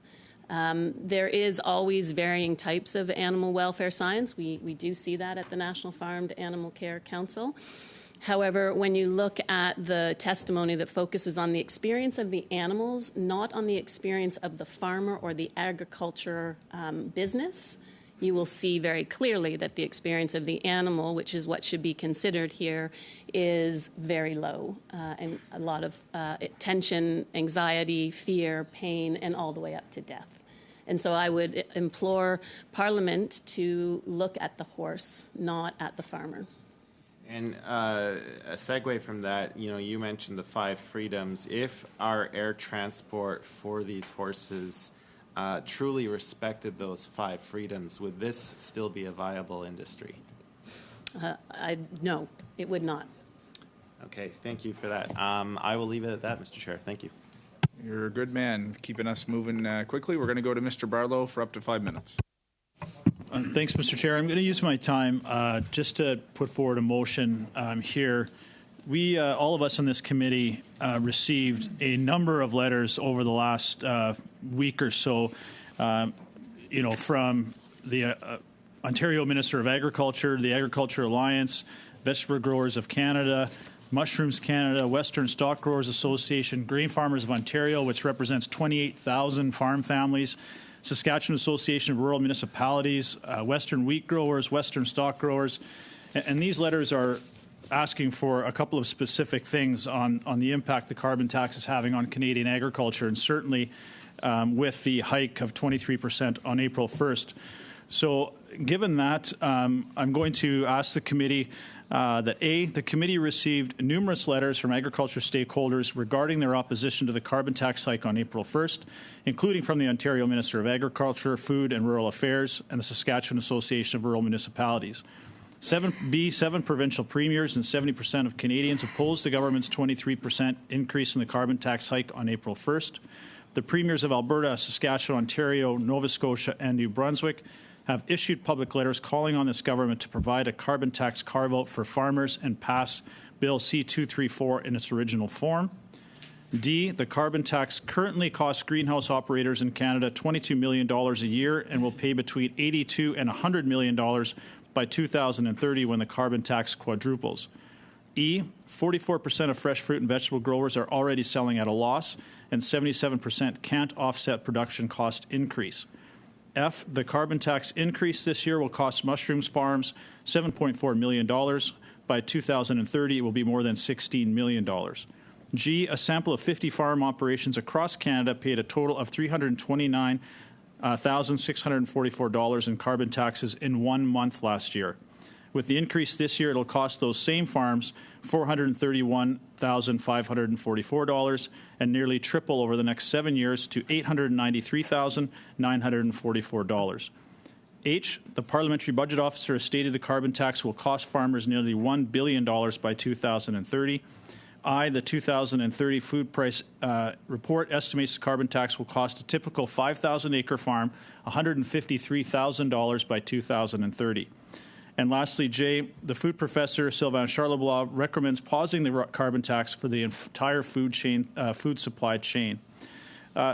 Speaker 15: There is always varying types of animal welfare science. We do see that at the National Farmed Animal Care Council. However, when you look at the testimony that focuses on the experience of the animals, not on the experience of the farmer or the agriculture business, you will see very clearly that the experience of the animal, which is what should be considered here, is very low, and a lot of tension, anxiety, fear, pain, and all the way up to death. And so I would implore Parliament to look at the horse, not at the farmer.
Speaker 10: And a segue from that, you mentioned the 5 freedoms. If our air transport for these horses truly respected those 5 freedoms, would this still be a viable industry?
Speaker 15: No, it would not.
Speaker 10: Okay, thank you for that. I will leave it at that, Mr. Chair. Thank you.
Speaker 1: You're a good man, keeping us moving quickly. We're going to go to Mr. Barlow for up to 5 minutes.
Speaker 11: Thanks, Mr. Chair. I'm going to use my time just to put forward a motion here. We, all of us on this committee, received a number of letters over the last week or so, from the Ontario Minister of Agriculture, the Agriculture Alliance, Vegetable Growers of Canada, Mushrooms Canada, Western Stock Growers Association, Grain Farmers of Ontario, which represents 28,000 farm families, Saskatchewan Association of Rural Municipalities, Western Wheat Growers, Western Stock Growers, and these letters are asking for a couple of specific things on the impact the carbon tax is having on Canadian agriculture, and certainly with the hike of 23% on April 1st. So given that, I'm going to ask the committee that the committee received numerous letters from agriculture stakeholders regarding their opposition to the carbon tax hike on April 1st, including from the Ontario Minister of Agriculture, Food and Rural Affairs, and the Saskatchewan Association of Rural Municipalities. 7 provincial premiers and 70% of Canadians opposed the government's 23% increase in the carbon tax hike on April 1st. The premiers of Alberta, Saskatchewan, Ontario, Nova Scotia, and New Brunswick have issued public letters calling on this government to provide a carbon tax carve-out for farmers and pass Bill C-234 in its original form. D, the carbon tax currently costs greenhouse operators in Canada $22 million a year and will pay between $82 and $100 million by 2030 when the carbon tax quadruples. E, 44% of fresh fruit and vegetable growers are already selling at a loss, and 77% can't offset production cost increase. F, the carbon tax increase this year will cost mushrooms farms $7.4 million. By 2030, it will be more than $16 million. G, a sample of 50 farm operations across Canada paid a total of $329,644 in carbon taxes in 1 month last year. With the increase this year, it'll cost those same farms $431,544 and nearly triple over the next 7 years to $893,944. H, the Parliamentary Budget Officer has stated the carbon tax will cost farmers nearly $1 billion by 2030. I, the 2030 food price report estimates the carbon tax will cost a typical 5,000-acre farm $153,000 by 2030. And lastly, J, the food professor, Sylvain Charlebois, recommends pausing the carbon tax for the entire food supply chain.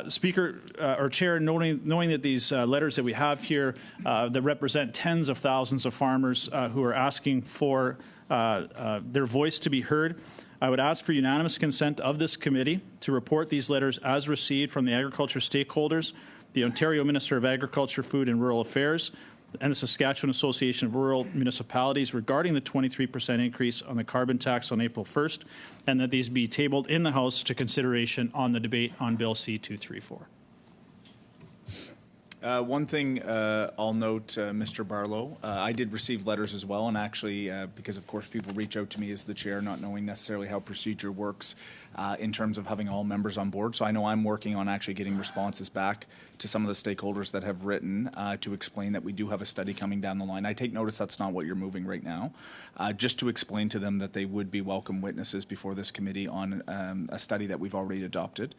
Speaker 11: Speaker or Chair, knowing that these letters that we have here that represent tens of thousands of farmers who are asking for their voice to be heard, I would ask for unanimous consent of this committee to report these letters as received from the agriculture stakeholders, the Ontario Minister of Agriculture, Food and Rural Affairs, and the Saskatchewan Association of Rural Municipalities regarding the 23% increase on the carbon tax on April 1st, and that these be tabled in the House to consideration on the debate on Bill C-234.
Speaker 1: One thing I'll note, Mr. Barlow, I did receive letters as well, and actually, because of course people reach out to me as the chair, not knowing necessarily how procedure works in terms of having all members on board. So I know I'm working on actually getting responses back to some of the stakeholders that have written to explain that we do have a study coming down the line. I take notice that's not what you're moving right now, just to explain to them that they would be welcome witnesses before this committee on a study that we've already adopted.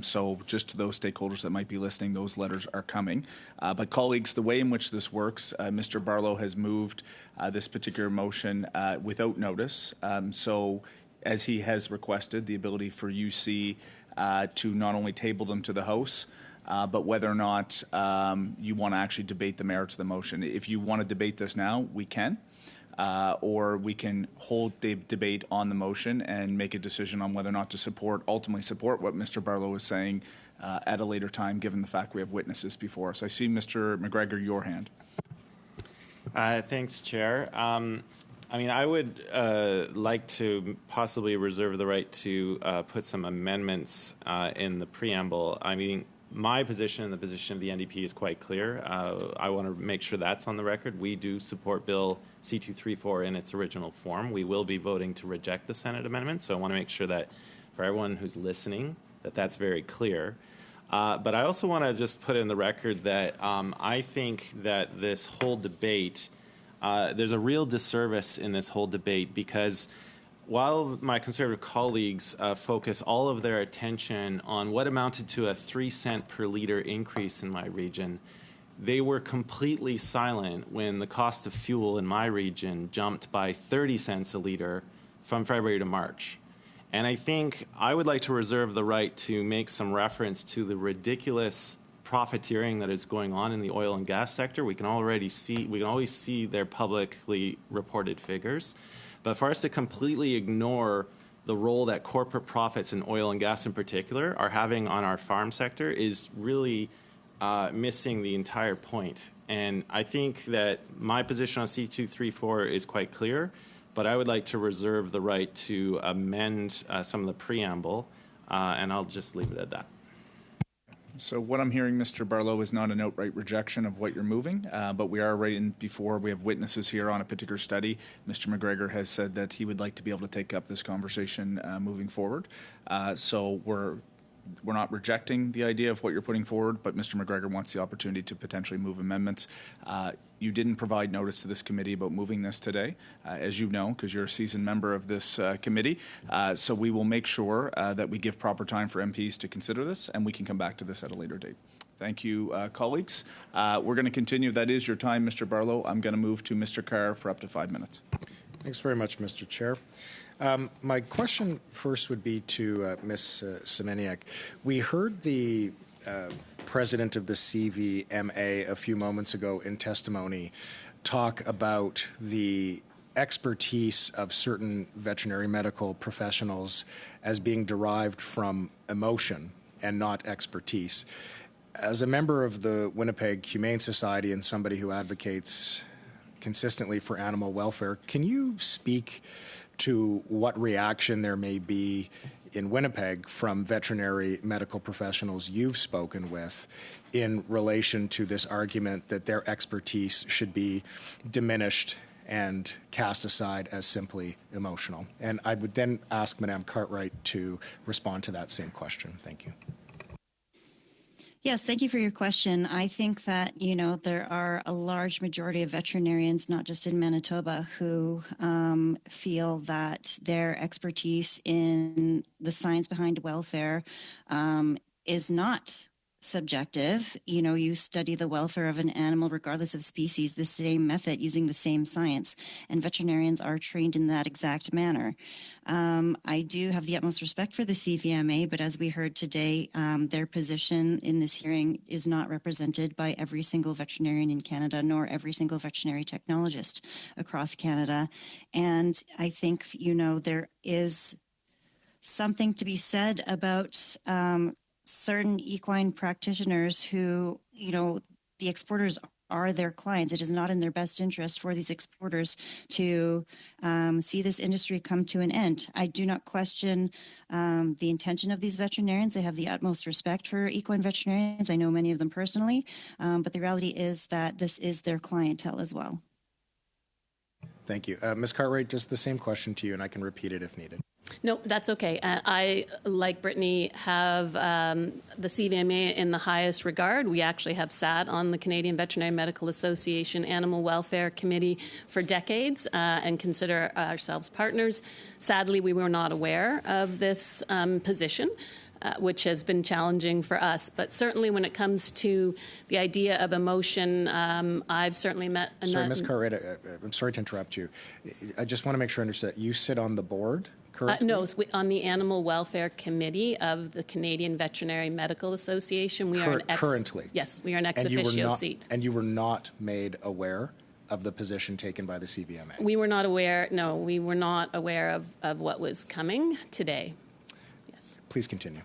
Speaker 1: So just to those stakeholders that might be listening, those letters are coming. But colleagues, the way in which this works, Mr. Barlow has moved this particular motion without notice. So as he has requested, the ability for UC to not only table them to the House, but whether or not you want to actually debate the merits of the motion. If you want to debate this now, we can. or we can hold the debate on the motion and make a decision on whether or not to ultimately support what Mr. Barlow is saying at a later time, given the fact we have witnesses before us. I see, Mr. McGregor, your hand.
Speaker 10: Thanks, Chair. I would like to possibly reserve the right to put some amendments in the preamble. My position and the position of the NDP is quite clear. I want to make sure that's on the record. We do support Bill C-234 in its original form. We will be voting to reject the Senate amendment, so I want to make sure that for everyone who's listening, that's very clear. But I also want to just put in the record that I think that this whole debate, there's a real disservice in this whole debate, because while my Conservative colleagues focus all of their attention on what amounted to a 3-cent per litre increase in my region, they were completely silent when the cost of fuel in my region jumped by 30 cents a litre from February to March. And I think I would like to reserve the right to make some reference to the ridiculous profiteering that is going on in the oil and gas sector. We can always see their publicly reported figures. But for us to completely ignore the role that corporate profits in oil and gas in particular are having on our farm sector is really missing the entire point. And I think that my position on C-234 is quite clear, but I would like to reserve the right to amend some of the preamble, and I'll just leave it at that.
Speaker 1: So what I'm hearing, Mr. Barlow, is not an outright rejection of what you're moving, but we are right before we have witnesses here on a particular study. Mr. McGregor has said that he would like to be able to take up this conversation moving forward. So we're not rejecting the idea of what you're putting forward, but Mr. McGregor wants the opportunity to potentially move amendments. You didn't provide notice to this committee about moving this today, as you know, because you're a seasoned member of this committee. So we will make sure that we give proper time for MPs to consider this, and we can come back to this at a later date. Thank you, colleagues. We're going to continue. That is your time, Mr. Barlow. I'm going to move to Mr. Carr for up to 5 minutes.
Speaker 9: Thanks very much, Mr. Chair. My question first would be to Ms. Semeniuk. We heard the president of the CVMA a few moments ago in testimony talk about the expertise of certain veterinary medical professionals as being derived from emotion and not expertise. As a member of the Winnipeg Humane Society and somebody who advocates consistently for animal welfare, can you speak to what reaction there may be in Winnipeg from veterinary medical professionals you've spoken with in relation to this argument that their expertise should be diminished and cast aside as simply emotional? And I would then ask Madame Cartwright to respond to that same question. Thank you.
Speaker 16: Yes, thank you for your question. I think that, there are a large majority of veterinarians, not just in Manitoba, who feel that their expertise in the science behind welfare is not subjective. You study the welfare of an animal regardless of species, the same method using the same science, and veterinarians are trained in that exact manner. I do have the utmost respect for the CVMA, but as we heard today, their position in this hearing is not represented by every single veterinarian in Canada, nor every single veterinary technologist across Canada. And I think, there is something to be said about certain equine practitioners who, the exporters are their clients. It is not in their best interest for these exporters to see this industry come to an end. I do not question the intention of these veterinarians. I have the utmost respect for equine veterinarians. I know many of them personally, but the reality is that this is their clientele as well.
Speaker 9: Thank you. Ms. Cartwright, just the same question to you, and I can repeat it if needed.
Speaker 15: No, that's okay. I, like Brittany, have the CVMA in the highest regard. We actually have sat on the Canadian Veterinary Medical Association Animal Welfare Committee for decades and consider ourselves partners. Sadly, we were not aware of this position, which has been challenging for us. But certainly when it comes to the idea of emotion, I've certainly met...
Speaker 9: Sorry, Ms. Cartwright, I'm sorry to interrupt you. I just want to make sure I understand. You sit on the board?
Speaker 15: No, on the Animal Welfare Committee of the Canadian Veterinary Medical Association. We are
Speaker 9: currently?
Speaker 15: Yes, we are an ex officio seat.
Speaker 9: And you were not made aware of the position taken by the CVMA?
Speaker 15: We were not aware, no, we were not aware of what was coming today. Yes.
Speaker 9: Please continue.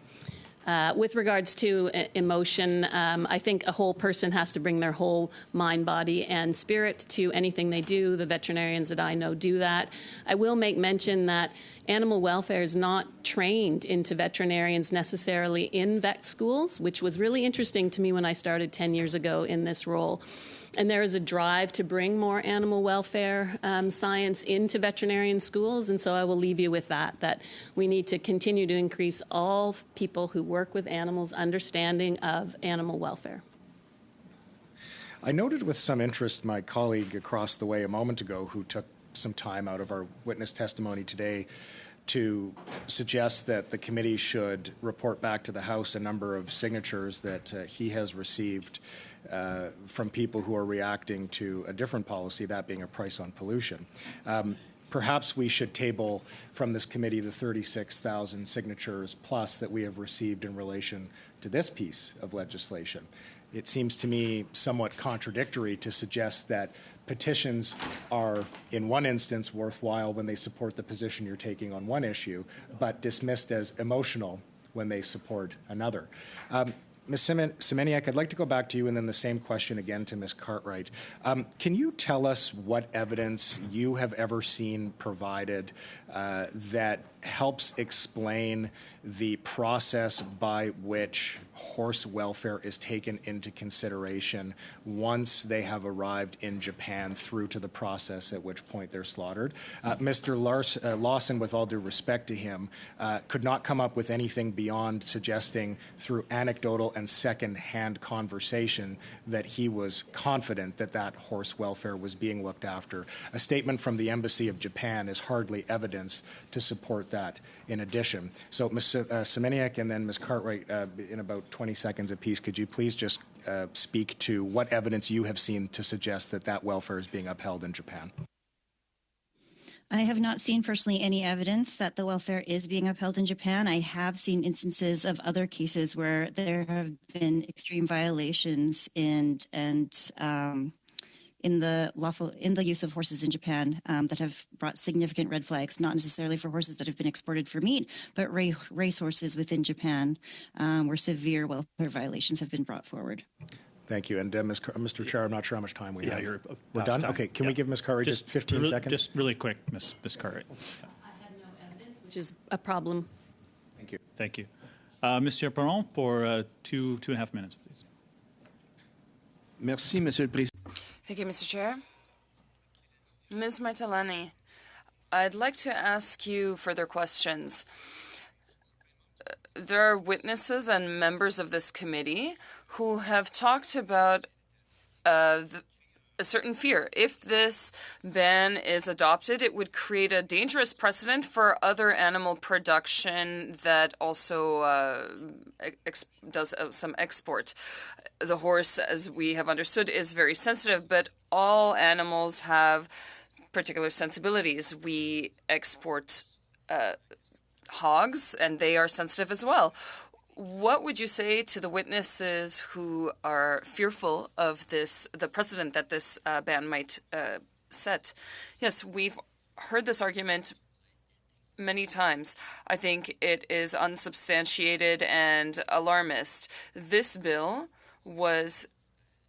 Speaker 15: With regards to emotion, I think a whole person has to bring their whole mind, body, and spirit to anything they do. The veterinarians that I know do that. I will make mention that animal welfare is not trained into veterinarians necessarily in vet schools, which was really interesting to me when I started 10 years ago in this role. And there is a drive to bring more animal welfare science into veterinarian schools. And so I will leave you with that we need to continue to increase all people who work with animals' understanding of animal welfare.
Speaker 9: I noted with some interest my colleague across the way a moment ago who took some time out of our witness testimony today to suggest that the committee should report back to the House a number of signatures that he has received from people who are reacting to a different policy, that being a price on pollution. Perhaps we should table from this committee the 36,000 signatures plus that we have received in relation to this piece of legislation. It seems to me somewhat contradictory to suggest that petitions are, in one instance, worthwhile when they support the position you're taking on one issue, but dismissed as emotional when they support another. Ms. Semeniuk, I'd like to go back to you and then the same question again to Ms. Cartwright. Can you tell us what evidence you have ever seen provided that helps explain the process by which horse welfare is taken into consideration once they have arrived in Japan through to the process at which point they're slaughtered? Mr. Lawson, with all due respect to him, could not come up with anything beyond suggesting through anecdotal and second-hand conversation that he was confident that that horse welfare was being looked after. A statement from the Embassy of Japan is hardly evidence to support that in addition. So Ms. Semeniuk and then Ms. Cartwright, in about 20 seconds apiece, could you please just speak to what evidence you have seen to suggest that that welfare is being upheld in Japan?
Speaker 16: I have not seen personally any evidence that the welfare is being upheld in Japan. I have seen instances of other cases where there have been extreme violations in the use of horses in Japan that have brought significant red flags, not necessarily for horses that have been exported for meat, but race horses within Japan where severe welfare violations have been brought forward.
Speaker 9: Thank you. And Mr. Chair, I'm not sure how much time we have. We're done?
Speaker 11: Time.
Speaker 9: Okay, can we give Ms. Cartwright just 15 seconds?
Speaker 11: Just really quick, Ms. Cartwright.
Speaker 15: I have no evidence, which is a problem.
Speaker 9: Thank you.
Speaker 11: Thank you. Monsieur Perron, for 2.5 minutes, please.
Speaker 13: Merci, Monsieur le Président.
Speaker 6: Thank you, Mr. Chair. Ms. Martellani, I'd like to ask you further questions. There are witnesses and members of this committee who have talked about a certain fear. If this ban is adopted, it would create a dangerous precedent for other animal production that also does some export. The horse, as we have understood, is very sensitive, but all animals have particular sensibilities. We export hogs, and they are sensitive as well. What would you say to the witnesses who are fearful of the precedent that this ban might set? Yes, we've heard this argument many times. I think it is unsubstantiated and alarmist. This bill was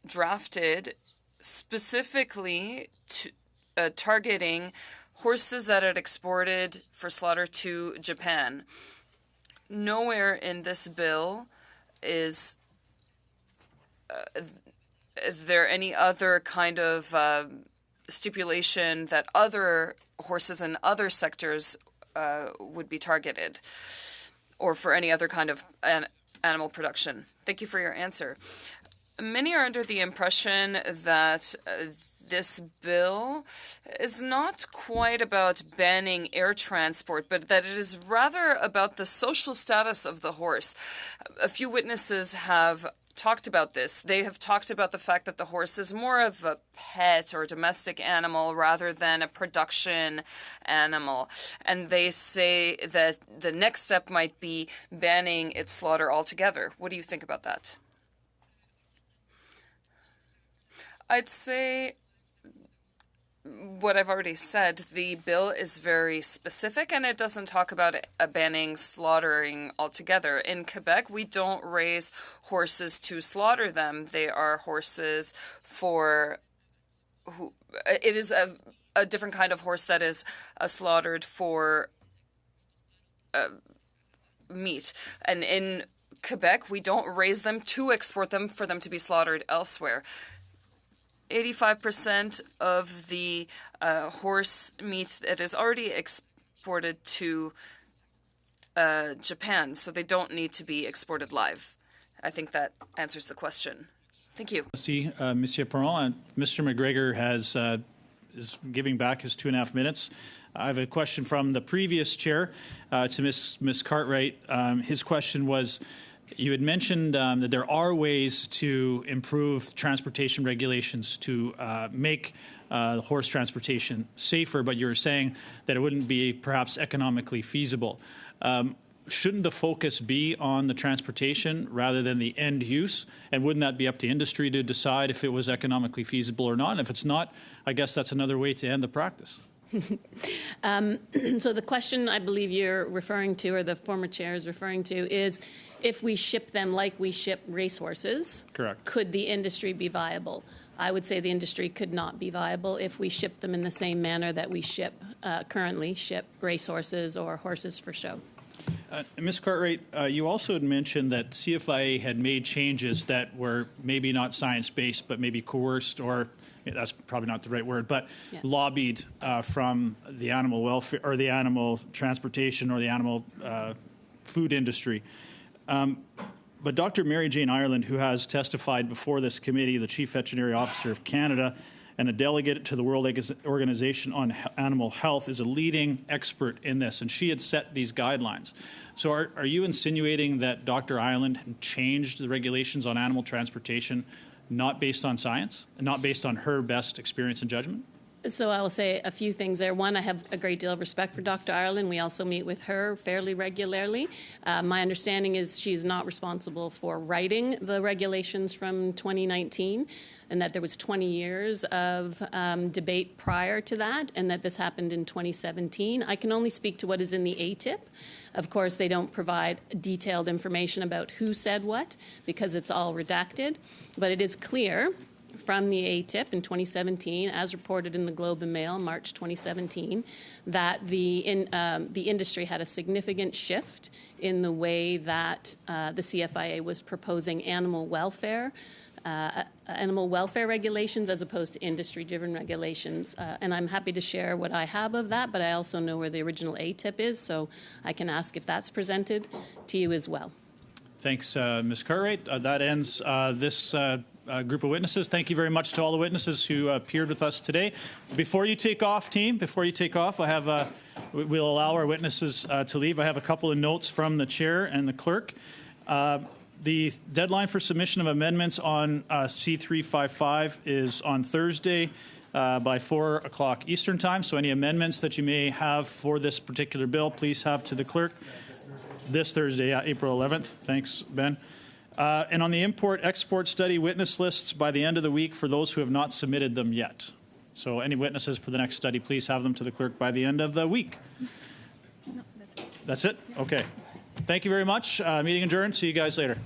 Speaker 6: drafted specifically to, targeting horses that had exported for slaughter to Japan. Nowhere in this bill is there any other kind of stipulation that other horses in other sectors would be targeted, or for any other kind of animal production. Thank you for your answer. Many are under the impression that this bill is not quite about banning air transport, but that it is rather about the social status of the horse. A few witnesses have talked about this. They have talked about the fact that the horse is more of a pet or domestic animal rather than a production animal. And they say that the next step might be banning its slaughter altogether. What do you think about that? I'd say what I've already said, the bill is very specific and it doesn't talk about banning slaughtering altogether. In Quebec, we don't raise horses to slaughter them. They are horses for it is a different kind of horse that is slaughtered for meat. And in Quebec, we don't raise them to export them for them to be slaughtered elsewhere. 85% of the horse meat that is already exported to Japan, so they don't need to be exported live. I think that answers the question. Thank you.
Speaker 11: Merci, Monsieur Perron. Mr. McGregor is giving back his 2.5 minutes. I have a question from the previous chair to Ms. Cartwright. His question was, you had mentioned that there are ways to improve transportation regulations to make horse transportation safer, but you were saying that it wouldn't be perhaps economically feasible. Shouldn't the focus be on the transportation rather than the end use? And wouldn't that be up to industry to decide if it was economically feasible or not? And if it's not, I guess that's another way to end the practice.
Speaker 15: So the question I believe you're referring to, or the former chair is referring to, is if we ship them like we ship racehorses,
Speaker 11: correct,
Speaker 15: could the industry be viable? I would say the industry could not be viable if we ship them in the same manner that we currently ship racehorses or horses for show.
Speaker 11: Ms. Cartwright, you also had mentioned that CFIA had made changes that were maybe not science-based, but maybe coerced, or that's probably not the right word, but lobbied from the animal welfare or the animal transportation or the animal food industry. But Dr. Mary Jane Ireland, who has testified before this committee, the Chief Veterinary Officer of Canada, and a delegate to the World Organization on Animal Health, is a leading expert in this, and she had set these guidelines. So are you insinuating that Dr. Ireland changed the regulations on animal transportation not based on science, not based on her best experience and judgment?
Speaker 15: So I will say a few things there. One, I have a great deal of respect for Dr. Ireland. We also meet with her fairly regularly. My understanding is she is not responsible for writing the regulations from 2019, and that there was 20 years of debate prior to that, and that this happened in 2017. I can only speak to what is in the ATIP. Of course, they don't provide detailed information about who said what, because it's all redacted. But it is clear from the ATIP in 2017, as reported in the Globe and Mail, March 2017, that the industry had a significant shift in the way that the CFIA was proposing animal welfare regulations as opposed to industry-driven regulations. And I'm happy to share what I have of that, but I also know where the original ATIP is, so I can ask if that's presented to you as well.
Speaker 11: Thanks, Ms. Cartwright. That ends this group of witnesses. Thank you very much to all the witnesses who appeared with us today. Before you take off, team, I have we'll allow our witnesses to leave. I have a couple of notes from the chair and the clerk. The deadline for submission of amendments on C355 is on Thursday by 4 o'clock Eastern Time. So any amendments that you may have for this particular bill, please have to the clerk. This Thursday, April 11th. Thanks, Ben. And on the import-export study witness lists by the end of the week for those who have not submitted them yet. So any witnesses for the next study, please have them to the clerk by the end of the week.
Speaker 5: No, that's it.
Speaker 11: That's it? Okay. Thank you very much. Meeting adjourned. See you guys later.